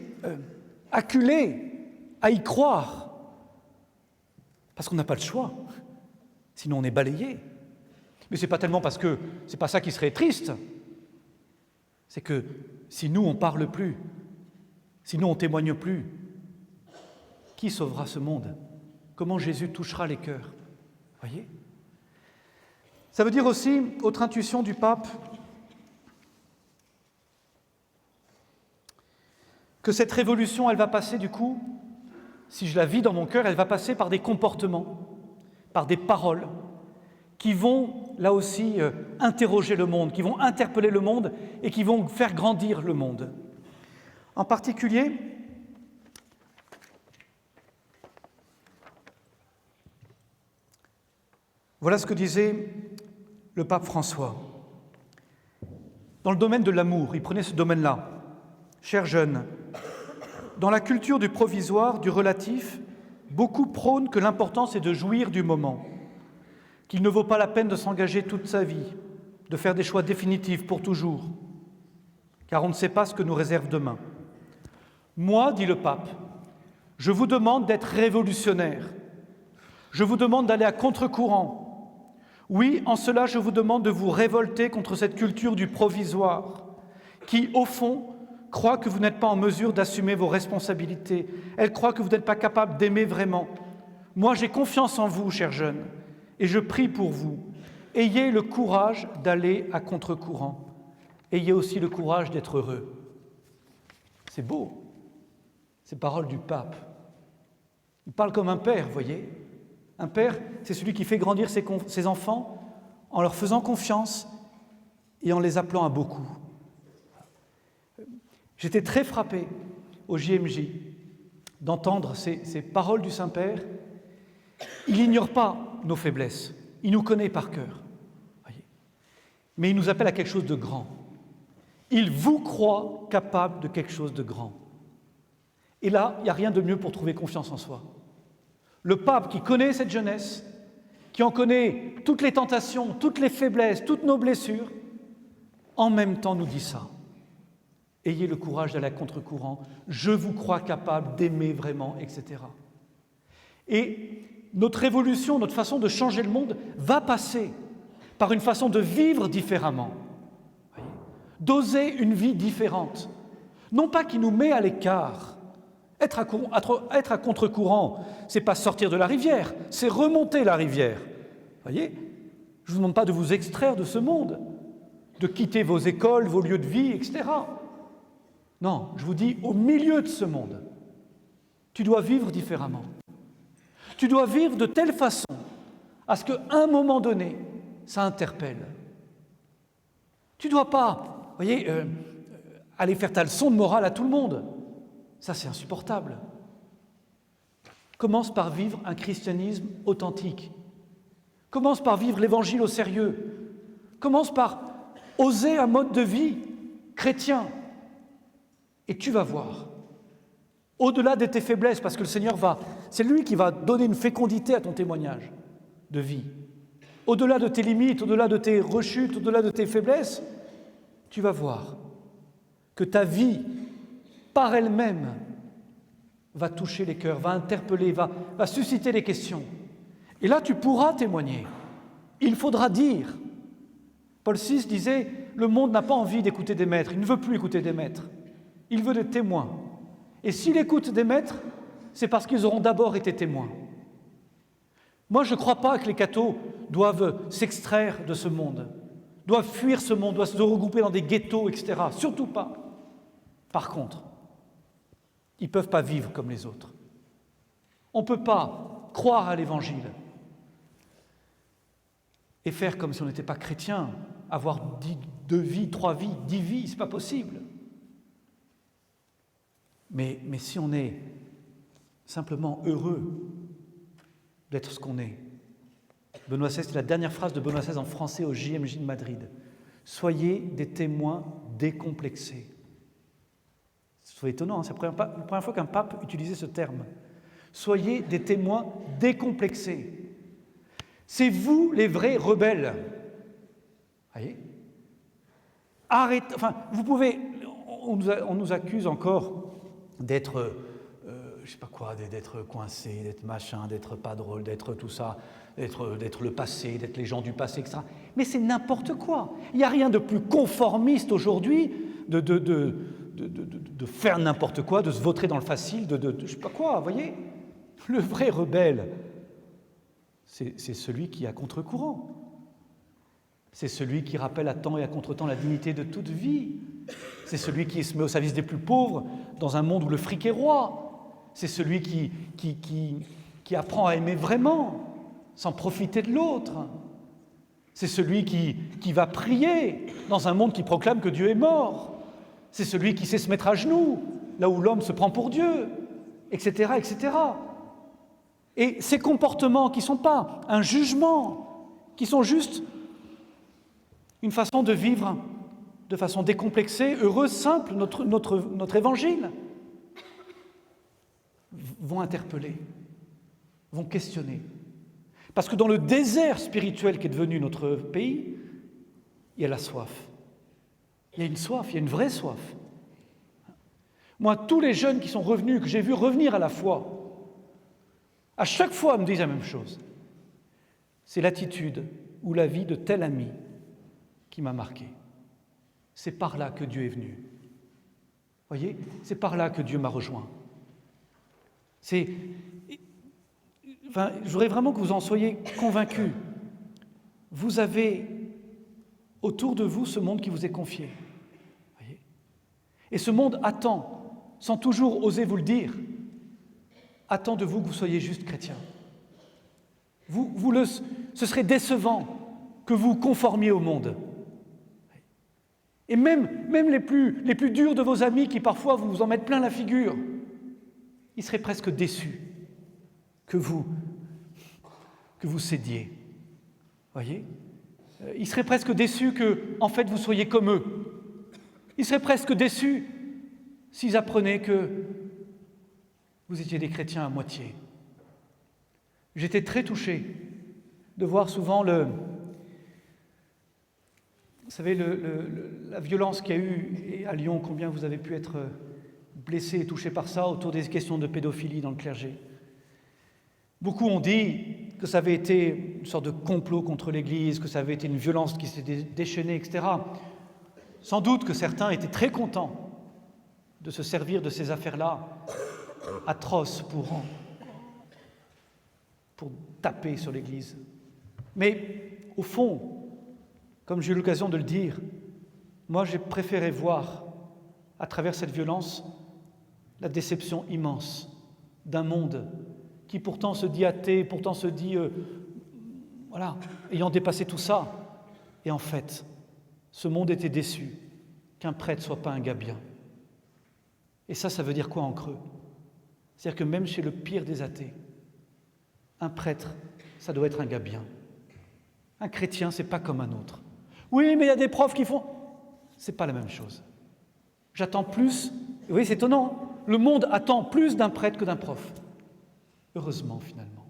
acculés à y croire, parce qu'on n'a pas le choix, sinon on est balayé. Mais ce n'est pas tellement parce que ce n'est pas ça qui serait triste, c'est que si nous on ne parle plus, si nous on ne témoigne plus, qui sauvera ce monde ? Comment Jésus touchera les cœurs ? Voyez ? Ça veut dire aussi, autre intuition du pape, que cette révolution, elle va passer du coup, si je la vis dans mon cœur, elle va passer par des comportements, par des paroles, qui vont, là aussi, interroger le monde, qui vont interpeller le monde et qui vont faire grandir le monde. En particulier, voilà ce que disait le pape François. Dans le domaine de l'amour, il prenait ce domaine-là. Chers jeunes, dans la culture du provisoire, du relatif, beaucoup prônent que l'important c'est de jouir du moment, qu'il ne vaut pas la peine de s'engager toute sa vie, de faire des choix définitifs pour toujours, car on ne sait pas ce que nous réserve demain. Moi, dit le pape, je vous demande d'être révolutionnaire. Je vous demande d'aller à contre-courant. Oui, en cela, je vous demande de vous révolter contre cette culture du provisoire, qui, au fond, croit que vous n'êtes pas en mesure d'assumer vos responsabilités. Elle croit que vous n'êtes pas capable d'aimer vraiment. Moi, j'ai confiance en vous, chers jeunes, et je prie pour vous. Ayez le courage d'aller à contre-courant. Ayez aussi le courage d'être heureux. C'est beau, ces paroles du pape. Il parle comme un père, vous voyez. Un père, c'est celui qui fait grandir ses enfants en leur faisant confiance et en les appelant à beaucoup. J'étais très frappé au JMJ d'entendre ces paroles du Saint-Père. Il n'ignore pas nos faiblesses, il nous connaît par cœur. Voyez. Mais il nous appelle à quelque chose de grand. Il vous croit capable de quelque chose de grand. Et là, il n'y a rien de mieux pour trouver confiance en soi. Le pape qui connaît cette jeunesse, qui en connaît toutes les tentations, toutes les faiblesses, toutes nos blessures, en même temps nous dit ça. Ayez le courage d'aller à contre-courant, je vous crois capable d'aimer vraiment, etc. Et notre évolution, notre façon de changer le monde va passer par une façon de vivre différemment, d'oser une vie différente, non pas qui nous met à l'écart. Être à contre-courant, ce n'est pas sortir de la rivière, c'est remonter la rivière. Voyez, je ne vous demande pas de vous extraire de ce monde, de quitter vos écoles, vos lieux de vie, etc. Non, je vous dis, au milieu de ce monde, tu dois vivre différemment. Tu dois vivre de telle façon à ce qu'à un moment donné, ça interpelle. Tu ne dois pas, voyez, aller faire ta leçon de morale à tout le monde. Ça, c'est insupportable. Commence par vivre un christianisme authentique. Commence par vivre l'Évangile au sérieux. Commence par oser un mode de vie chrétien. Et tu vas voir, au-delà de tes faiblesses, parce que le Seigneur c'est lui qui va donner une fécondité à ton témoignage de vie. Au-delà de tes limites, au-delà de tes rechutes, au-delà de tes faiblesses, tu vas voir que ta vie, par elle-même, va toucher les cœurs, va interpeller, va susciter des questions. Et là, tu pourras témoigner. Il faudra dire. Paul VI disait, le monde n'a pas envie d'écouter des maîtres, il ne veut plus écouter des maîtres. Il veut des témoins. Et s'il écoute des maîtres, c'est parce qu'ils auront d'abord été témoins. Moi, je ne crois pas que les cathos doivent s'extraire de ce monde, doivent fuir ce monde, doivent se regrouper dans des ghettos, etc. Surtout pas. Par contre, ils ne peuvent pas vivre comme les autres. On ne peut pas croire à l'Évangile et faire comme si on n'était pas chrétien, avoir 2 vies, 3 vies, 10 vies, ce n'est pas possible. Mais si on est simplement heureux d'être ce qu'on est, Benoît XVI, c'est la dernière phrase de Benoît XVI en français au JMJ de Madrid. Soyez des témoins décomplexés. C'est étonnant, hein, c'est la première fois qu'un pape utilisait ce terme. Soyez des témoins décomplexés. C'est vous les vrais rebelles. Voyez ? Arrêtez, vous pouvez, on nous accuse encore d'être, je sais pas quoi, d'être coincé, d'être machin, d'être pas drôle, d'être tout ça, d'être le passé, d'être les gens du passé, etc. Mais c'est n'importe quoi. Il n'y a rien de plus conformiste aujourd'hui de faire n'importe quoi, de se vautrer dans le facile, je sais pas quoi, vous voyez. Le vrai rebelle, c'est celui qui est à contre-courant. C'est celui qui rappelle à temps et à contre-temps la dignité de toute vie. C'est celui qui se met au service des plus pauvres dans un monde où le fric est roi. C'est celui qui apprend à aimer vraiment, sans profiter de l'autre. C'est celui qui va prier dans un monde qui proclame que Dieu est mort. C'est celui qui sait se mettre à genoux, là où l'homme se prend pour Dieu, etc., etc. Et ces comportements qui ne sont pas un jugement, qui sont juste une façon de vivre de façon décomplexée, heureuse, simple, notre évangile, vont interpeller, vont questionner. Parce que dans le désert spirituel qui est devenu notre pays, il y a la soif. Il y a une soif, il y a une vraie soif. Moi, tous les jeunes qui sont revenus, que j'ai vus revenir à la foi, à chaque fois me disent la même chose. C'est l'attitude ou la vie de tel ami qui m'a marqué. C'est par là que Dieu est venu. Voyez, c'est par là que Dieu m'a rejoint. Je voudrais vraiment que vous en soyez convaincus. Vous avez autour de vous ce monde qui vous est confié. Voyez ? Et ce monde attend, sans toujours oser vous le dire, attend de vous que vous soyez juste chrétien. Ce serait décevant que vous conformiez au monde. Et même les plus durs de vos amis qui parfois vous en mettent plein la figure, ils seraient presque déçus que vous cédiez. Voyez ? Ils seraient presque déçus que, en fait, vous soyez comme eux. Ils seraient presque déçus s'ils apprenaient que vous étiez des chrétiens à moitié. J'étais très touché de voir souvent vous savez, la violence qu'il y a eu à Lyon, combien vous avez pu être blessés et touchés par ça autour des questions de pédophilie dans le clergé. Beaucoup ont dit que ça avait été une sorte de complot contre l'Église, que ça avait été une violence qui s'était déchaînée, etc. Sans doute que certains étaient très contents de se servir de ces affaires-là atroces pour taper sur l'Église. Mais au fond, comme j'ai eu l'occasion de le dire, moi j'ai préféré voir à travers cette violence la déception immense d'un monde qui pourtant se dit athée, pourtant se dit, ayant dépassé tout ça. Et en fait, ce monde était déçu qu'un prêtre ne soit pas un gars bien. Et ça veut dire quoi en creux ? C'est-à-dire que même chez le pire des athées, un prêtre, ça doit être un gars bien. Un chrétien, c'est pas comme un autre. Oui, mais il y a des profs qui font... C'est pas la même chose. J'attends plus... Oui, c'est étonnant. Le monde attend plus d'un prêtre que d'un prof. Heureusement, finalement.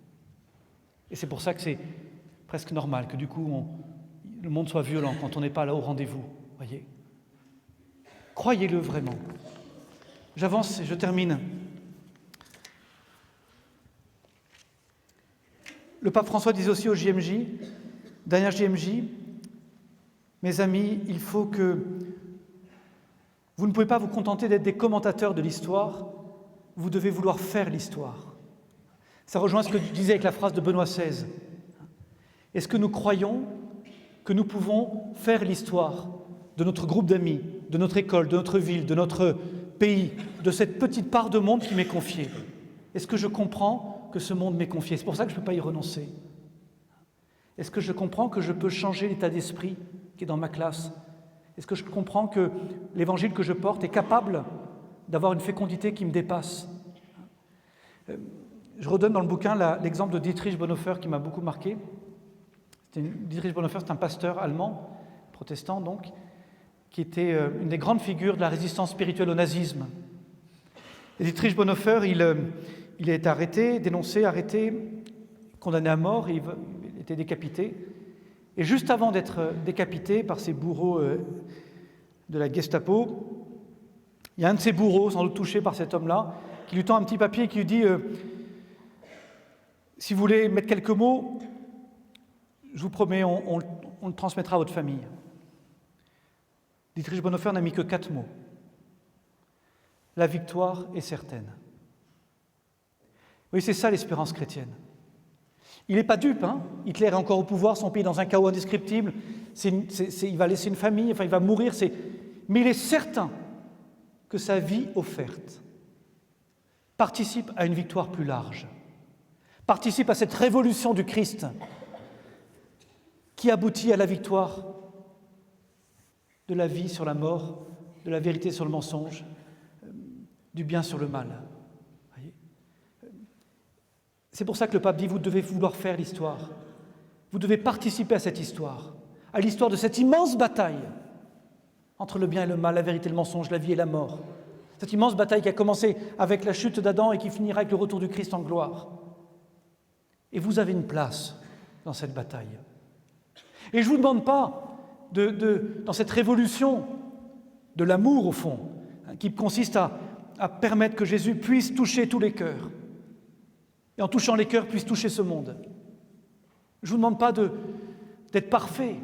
Et c'est pour ça que c'est presque normal que du coup, le monde soit violent quand on n'est pas là au rendez-vous. Voyez ? Croyez-le vraiment. J'avance et je termine. Le pape François disait aussi au JMJ, dernière JMJ, mes amis, il faut que vous ne pouvez pas vous contenter d'être des commentateurs de l'histoire, vous devez vouloir faire l'histoire. Ça rejoint ce que je disais avec la phrase de Benoît XVI. Est-ce que nous croyons que nous pouvons faire l'histoire de notre groupe d'amis, de notre école, de notre ville, de notre pays, de cette petite part de monde qui m'est confiée ? Est-ce que je comprends que ce monde m'est confié ? C'est pour ça que je ne peux pas y renoncer. Est-ce que je comprends que je peux changer l'état d'esprit qui est dans ma classe ? Est-ce que je comprends que l'évangile que je porte est capable d'avoir une fécondité qui me dépasse ? Je redonne dans le bouquin l'exemple de Dietrich Bonhoeffer qui m'a beaucoup marqué. Dietrich Bonhoeffer, c'est un pasteur allemand, protestant donc, qui était une des grandes figures de la résistance spirituelle au nazisme. Et Dietrich Bonhoeffer, il est arrêté, dénoncé, arrêté, condamné à mort, il était décapité. Et juste avant d'être décapité par ses bourreaux de la Gestapo, il y a un de ses bourreaux, sans doute touché par cet homme-là, qui lui tend un petit papier et qui lui dit si vous voulez mettre quelques mots, je vous promets, on le transmettra à votre famille. Dietrich Bonhoeffer n'a mis que 4 mots. La victoire est certaine. Oui, c'est ça l'espérance chrétienne. Il n'est pas dupe, hein. Hitler est encore au pouvoir, son pays est dans un chaos indescriptible, il va laisser une famille, il va mourir, mais il est certain que sa vie offerte participe à une victoire plus large, participe à cette révolution du Christ qui aboutit à la victoire de la vie sur la mort, de la vérité sur le mensonge, du bien sur le mal. Voyez ? C'est pour ça que le pape dit, vous devez vouloir faire l'histoire. Vous devez participer à cette histoire, à l'histoire de cette immense bataille entre le bien et le mal, la vérité et le mensonge, la vie et la mort. Cette immense bataille qui a commencé avec la chute d'Adam et qui finira avec le retour du Christ en gloire. Et vous avez une place dans cette bataille. Et je ne vous demande pas, dans cette révolution de l'amour au fond, qui consiste à permettre que Jésus puisse toucher tous les cœurs, et en touchant les cœurs puisse toucher ce monde. Je ne vous demande pas d'être parfait.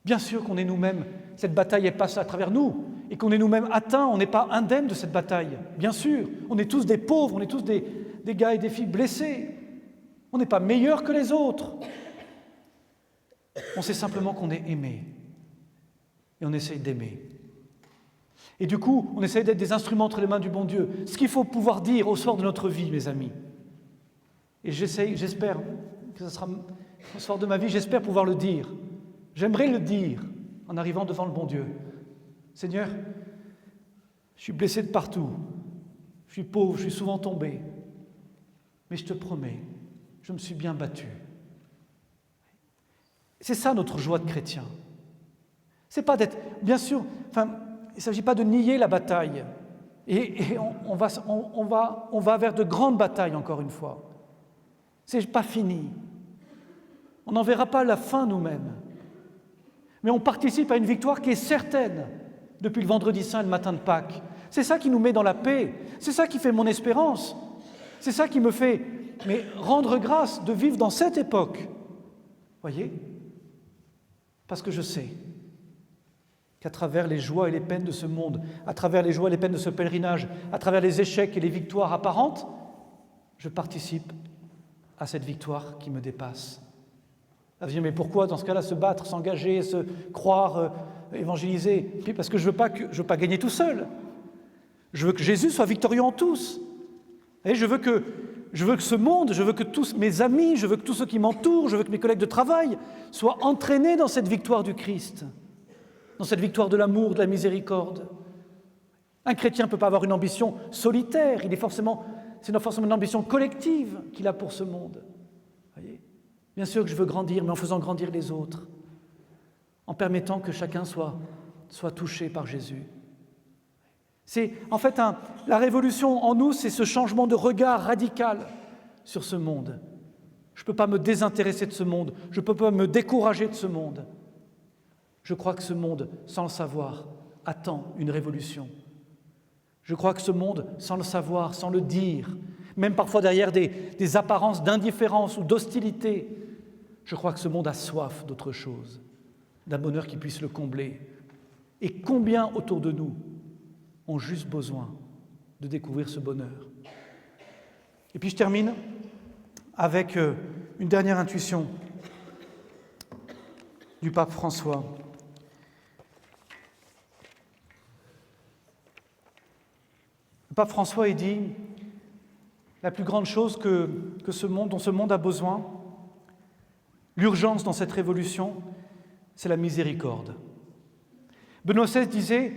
Bien sûr qu'on est nous-mêmes, cette bataille elle passe à travers nous, et qu'on est nous-mêmes atteints, on n'est pas indemnes de cette bataille. Bien sûr, on est tous des pauvres, on est tous des gars et des filles blessés. On n'est pas meilleurs que les autres. On sait simplement qu'on est aimé, et on essaye d'aimer. Et du coup, on essaye d'être des instruments entre les mains du bon Dieu. Ce qu'il faut pouvoir dire au soir de notre vie, mes amis. Et j'espère que ce sera au soir de ma vie, j'espère pouvoir le dire. J'aimerais le dire en arrivant devant le bon Dieu. Seigneur, je suis blessé de partout. Je suis pauvre, je suis souvent tombé. Mais je te promets, je me suis bien battu. C'est ça notre joie de chrétien. C'est pas d'être, bien sûr, il ne s'agit pas de nier la bataille. Et on va vers de grandes batailles encore une fois. C'est pas fini. On n'en verra pas la fin nous-mêmes. Mais on participe à une victoire qui est certaine depuis le vendredi saint et le matin de Pâques. C'est ça qui nous met dans la paix. C'est ça qui fait mon espérance. C'est ça qui me fait rendre grâce de vivre dans cette époque. Voyez ? Parce que je sais qu'à travers les joies et les peines de ce monde, à travers les joies et les peines de ce pèlerinage, à travers les échecs et les victoires apparentes, je participe à cette victoire qui me dépasse. Vous dites, mais pourquoi dans ce cas-là se battre, s'engager, se croire, évangéliser ? Puis parce que je veux pas gagner tout seul. Je veux que Jésus soit victorieux en tous. Et je veux que ce monde, je veux que tous mes amis, je veux que tous ceux qui m'entourent, je veux que mes collègues de travail soient entraînés dans cette victoire du Christ, dans cette victoire de l'amour, de la miséricorde. Un chrétien ne peut pas avoir une ambition solitaire, c'est forcément une ambition collective qu'il a pour ce monde. Voyez ? Bien sûr que je veux grandir, mais en faisant grandir les autres, en permettant que chacun soit touché par Jésus. C'est en fait la révolution en nous, c'est ce changement de regard radical sur ce monde. Je ne peux pas me désintéresser de ce monde, je ne peux pas me décourager de ce monde. Je crois que ce monde, sans le savoir, attend une révolution. Je crois que ce monde, sans le savoir, sans le dire, même parfois derrière des apparences d'indifférence ou d'hostilité, je crois que ce monde a soif d'autre chose, d'un bonheur qui puisse le combler. Et combien autour de nous ont juste besoin de découvrir ce bonheur. Et puis je termine avec une dernière intuition du pape François. Le pape François dit la plus grande chose dont ce monde a besoin, l'urgence dans cette révolution, c'est la miséricorde. Benoît XVI disait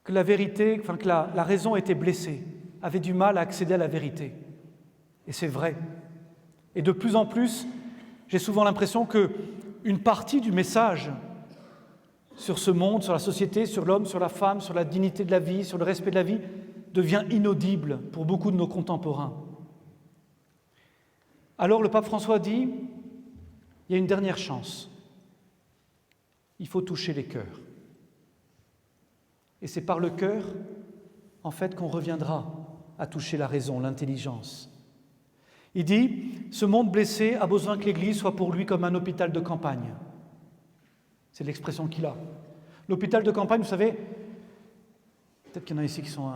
que la raison était blessée, avait du mal à accéder à la vérité. Et c'est vrai. Et de plus en plus, j'ai souvent l'impression qu'une partie du message sur ce monde, sur la société, sur l'homme, sur la femme, sur la dignité de la vie, sur le respect de la vie, devient inaudible pour beaucoup de nos contemporains. Alors le pape François dit, il y a une dernière chance. Il faut toucher les cœurs. Et c'est par le cœur, en fait, qu'on reviendra à toucher la raison, l'intelligence. Il dit, ce monde blessé a besoin que l'Église soit pour lui comme un hôpital de campagne. C'est l'expression qu'il a. L'hôpital de campagne, vous savez, peut-être qu'il y en a ici qui sont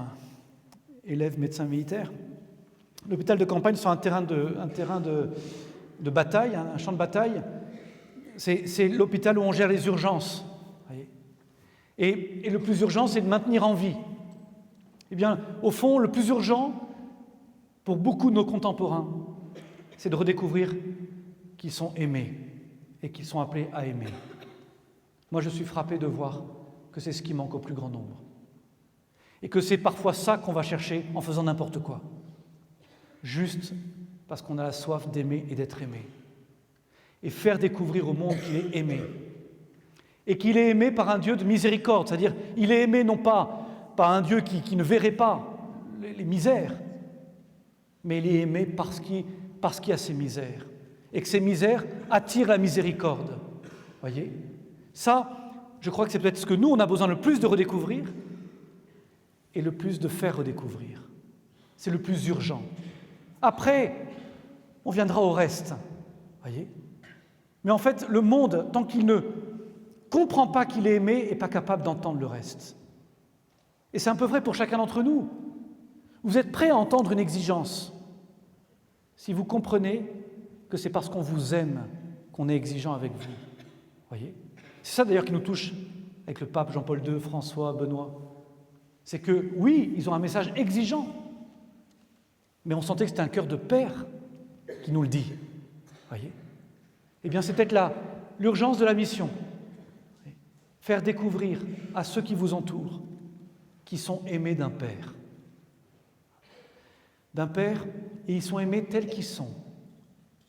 élèves médecins militaires. L'hôpital de campagne, c'est un terrain de bataille, un champ de bataille. C'est l'hôpital où on gère les urgences. Et le plus urgent, c'est de maintenir en vie. Eh bien, au fond, le plus urgent, pour beaucoup de nos contemporains, c'est de redécouvrir qu'ils sont aimés et qu'ils sont appelés à aimer. Moi, je suis frappé de voir que c'est ce qui manque au plus grand nombre. Et que c'est parfois ça qu'on va chercher en faisant n'importe quoi. Juste parce qu'on a la soif d'aimer et d'être aimé. Et faire découvrir au monde qu'il est aimé. Et qu'il est aimé par un Dieu de miséricorde, c'est-à-dire il est aimé non pas par un Dieu qui ne verrait pas les misères, mais il est aimé parce qu'il y a ces misères. et que ces misères attirent la miséricorde. Voyez ? Ça, je crois que c'est peut-être ce que nous, on a besoin le plus de redécouvrir et le plus de faire redécouvrir. C'est le plus urgent. Après, on viendra au reste. Voyez ? Mais en fait, le monde, tant qu'il ne comprend pas qu'il est aimé, n'est pas capable d'entendre le reste. Et c'est un peu vrai pour chacun d'entre nous. Vous êtes prêts à entendre une exigence si vous comprenez que c'est parce qu'on vous aime qu'on est exigeant avec vous. Voyez ? C'est ça d'ailleurs qui nous touche avec le pape Jean-Paul II, François, Benoît. C'est que, oui, ils ont un message exigeant, mais on sentait que c'était un cœur de père qui nous le dit. Voyez ? Eh bien, c'est peut-être là l'urgence de la mission. Faire découvrir à ceux qui vous entourent qu'ils sont aimés d'un père. D'un père, et ils sont aimés tels qu'ils sont.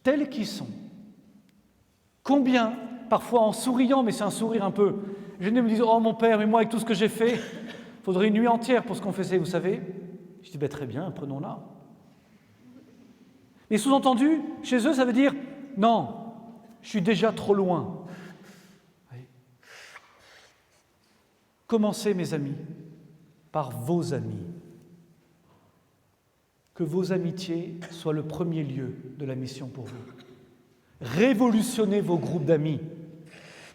Tels qu'ils sont. Combien, parfois en souriant, mais c'est un sourire un peu gêné, me disent « Oh mon père, mais moi avec tout ce que j'ai fait, il faudrait une nuit entière pour se confesser, vous savez ?» Je dis « Très bien, prenons-la. » Mais sous-entendu, chez eux, ça veut dire « Non, je suis déjà trop loin. » Commencez, mes amis, par vos amis. Que vos amitiés soient le premier lieu de la mission pour vous. Révolutionnez vos groupes d'amis,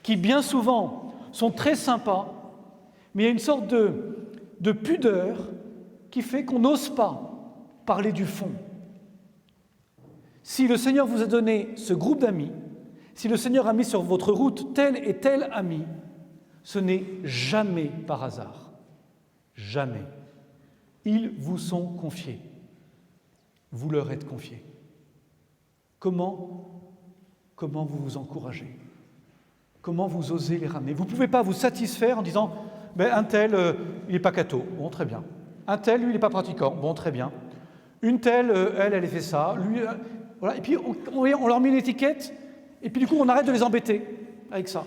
qui bien souvent sont très sympas, mais il y a une sorte de pudeur qui fait qu'on n'ose pas parler du fond. Si le Seigneur vous a donné ce groupe d'amis, si le Seigneur a mis sur votre route tel et tel ami, ce n'est jamais par hasard. Jamais. Ils vous sont confiés. Vous leur êtes confiés. Comment vous vous encouragez? Comment vous osez les ramener? Vous ne pouvez pas vous satisfaire en disant « un tel, il n'est pas catho. Bon, très bien. Un tel, lui, il n'est pas pratiquant. Bon, très bien. Une telle, elle fait ça. Lui, voilà. » Et puis, on leur met une étiquette, et puis du coup, on arrête de les embêter avec ça.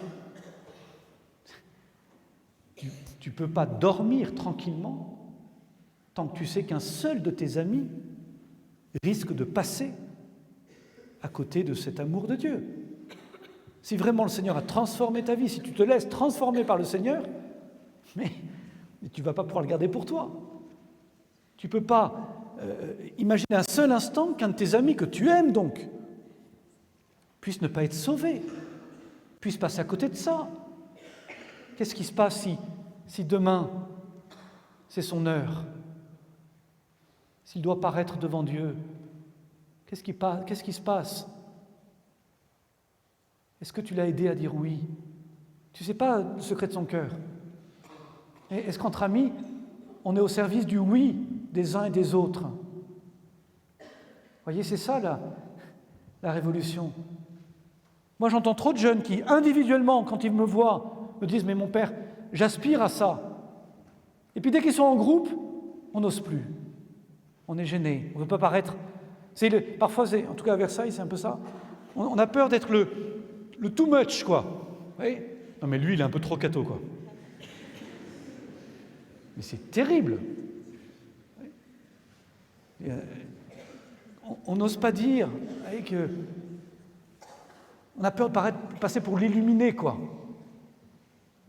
Tu ne peux pas dormir tranquillement tant que tu sais qu'un seul de tes amis risque de passer à côté de cet amour de Dieu. Si vraiment le Seigneur a transformé ta vie, si tu te laisses transformer par le Seigneur, mais tu ne vas pas pouvoir le garder pour toi. Tu ne peux pas imaginer un seul instant qu'un de tes amis que tu aimes donc puisse ne pas être sauvé, puisse passer à côté de ça. Qu'est-ce qui se passe si demain c'est son heure? S'il doit paraître devant Dieu, qu'est-ce qui se passe? Est-ce que tu l'as aidé à dire oui? Tu ne sais pas le secret de son cœur. Est-ce qu'entre amis, on est au service du oui des uns et des autres? Voyez, c'est ça la révolution. Moi, j'entends trop de jeunes qui, individuellement, quand ils me voient, me disent « Mais mon père, j'aspire à ça. » Et puis dès qu'ils sont en groupe, on n'ose plus. On est gêné, on ne veut pas paraître. Parfois, en tout cas à Versailles, c'est un peu ça. On a peur d'être le too much, quoi. Oui. Non, mais lui, il est un peu trop catho, quoi. Mais c'est terrible. On n'ose pas dire que on a peur de passer pour l'illuminé, quoi.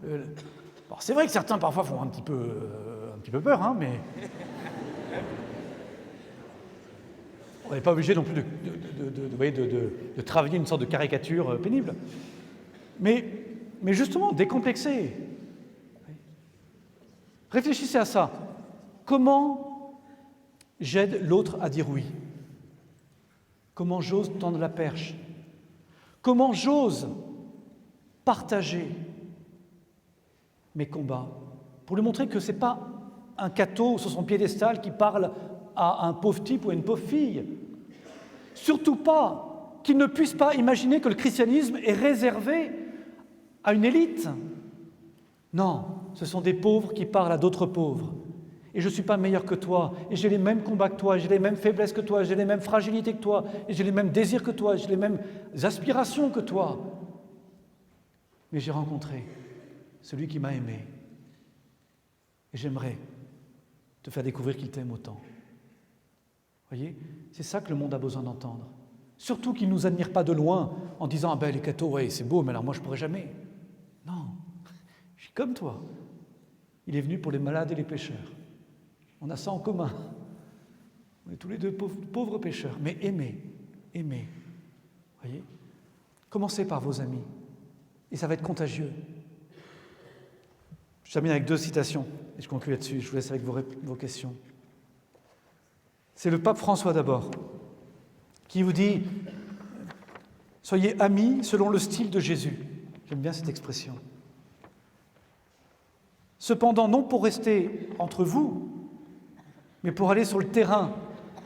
Bon, c'est vrai que certains parfois font un petit peu peur, hein, mais on n'est pas obligé non plus de travailler une sorte de caricature pénible. Mais justement, décomplexer. Réfléchissez à ça. Comment j'aide l'autre à dire oui? Comment j'ose tendre la perche? Comment j'ose partager mes combats pour lui montrer que ce n'est pas un catho sur son piédestal qui parle à un pauvre type ou à une pauvre fille. Surtout pas qu'il ne puisse pas imaginer que le christianisme est réservé à une élite. Non, ce sont des pauvres qui parlent à d'autres pauvres. Et je ne suis pas meilleur que toi, et j'ai les mêmes combats que toi, et j'ai les mêmes faiblesses que toi, et j'ai les mêmes fragilités que toi, et j'ai les mêmes désirs que toi, et j'ai les mêmes aspirations que toi. Mais j'ai rencontré celui qui m'a aimé. Et j'aimerais te faire découvrir qu'il t'aime autant. Voyez, c'est ça que le monde a besoin d'entendre. Surtout qu'ils ne nous admirent pas de loin en disant « Ah ben les cathos, ouais, c'est beau, mais alors moi je ne pourrais jamais. » Non, je suis comme toi. Il est venu pour les malades et les pécheurs. On a ça en commun. On est tous les deux pauvres pécheurs. Mais aimez. Voyez ? Commencez par vos amis. Et ça va être contagieux. Je termine avec 2 citations. Et je conclue là-dessus. Je vous laisse avec vos questions. C'est le pape François d'abord, qui vous dit « Soyez amis selon le style de Jésus ». J'aime bien cette expression. Cependant, non pour rester entre vous, mais pour aller sur le terrain,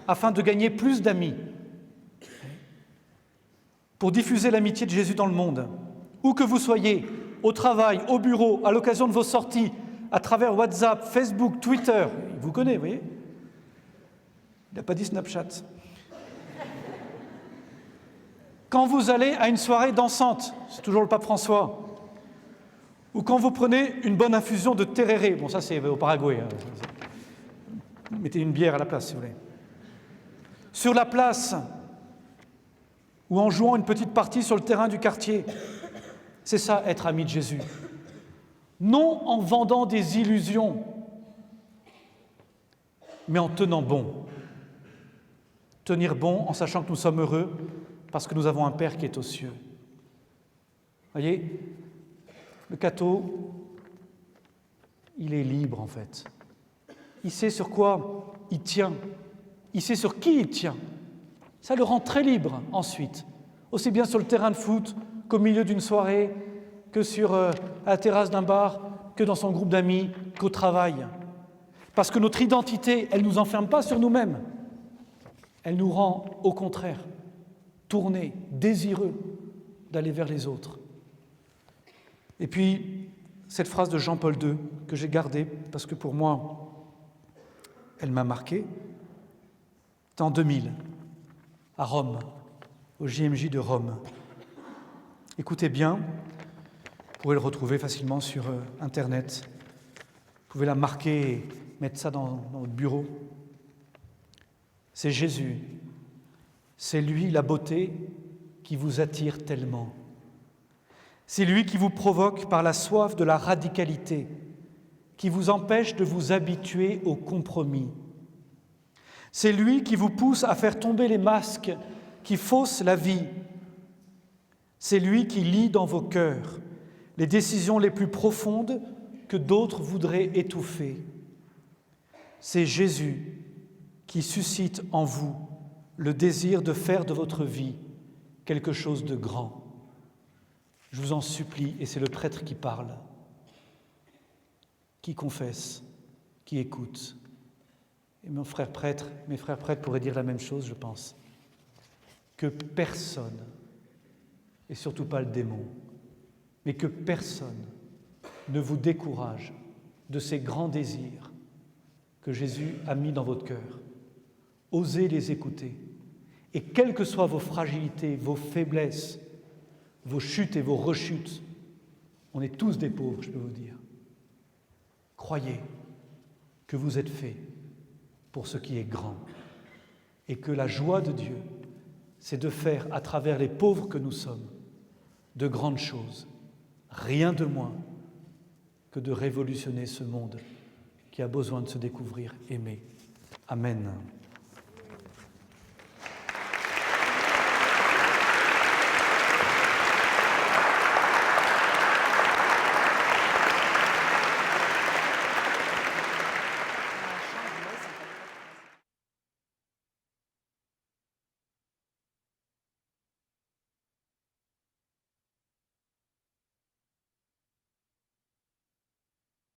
afin de gagner plus d'amis, pour diffuser l'amitié de Jésus dans le monde, où que vous soyez, au travail, au bureau, à l'occasion de vos sorties, à travers WhatsApp, Facebook, Twitter. Il vous connaît, vous voyez ? Il n'a pas dit Snapchat. Quand vous allez à une soirée dansante, c'est toujours le pape François, ou quand vous prenez une bonne infusion de tereré, bon ça c'est au Paraguay, hein. Mettez une bière à la place si vous voulez. Sur la place, ou en jouant une petite partie sur le terrain du quartier, c'est ça être ami de Jésus. Non en vendant des illusions, mais en tenant bon. Tenir bon en sachant que nous sommes heureux parce que nous avons un Père qui est aux cieux. Voyez, le catho, il est libre en fait. Il sait sur quoi il tient. Il sait sur qui il tient. Ça le rend très libre ensuite, aussi bien sur le terrain de foot qu'au milieu d'une soirée, que à la terrasse d'un bar, que dans son groupe d'amis, qu'au travail. Parce que notre identité, elle ne nous enferme pas sur nous-mêmes. Elle nous rend, au contraire, tournés, désireux d'aller vers les autres. Et puis, cette phrase de Jean-Paul II, que j'ai gardée, parce que pour moi, elle m'a marqué. C'était en 2000, à Rome, au JMJ de Rome. Écoutez bien, vous pouvez le retrouver facilement sur Internet. Vous pouvez la marquer et mettre ça dans votre bureau. C'est Jésus, c'est lui la beauté qui vous attire tellement. C'est lui qui vous provoque par la soif de la radicalité, qui vous empêche de vous habituer au compromis. C'est lui qui vous pousse à faire tomber les masques qui faussent la vie. C'est lui qui lie dans vos cœurs les décisions les plus profondes que d'autres voudraient étouffer. C'est Jésus qui suscite en vous le désir de faire de votre vie quelque chose de grand. Je vous en supplie, et c'est le prêtre qui parle, qui confesse, qui écoute. Et mes frères prêtres pourraient dire la même chose, je pense. Que personne, et surtout pas le démon, mais que personne ne vous décourage de ces grands désirs que Jésus a mis dans votre cœur. Osez les écouter. Et quelles que soient vos fragilités, vos faiblesses, vos chutes et vos rechutes, on est tous des pauvres, je peux vous dire. Croyez que vous êtes faits pour ce qui est grand et que la joie de Dieu, c'est de faire, à travers les pauvres que nous sommes, de grandes choses, rien de moins que de révolutionner ce monde qui a besoin de se découvrir aimé. Amen.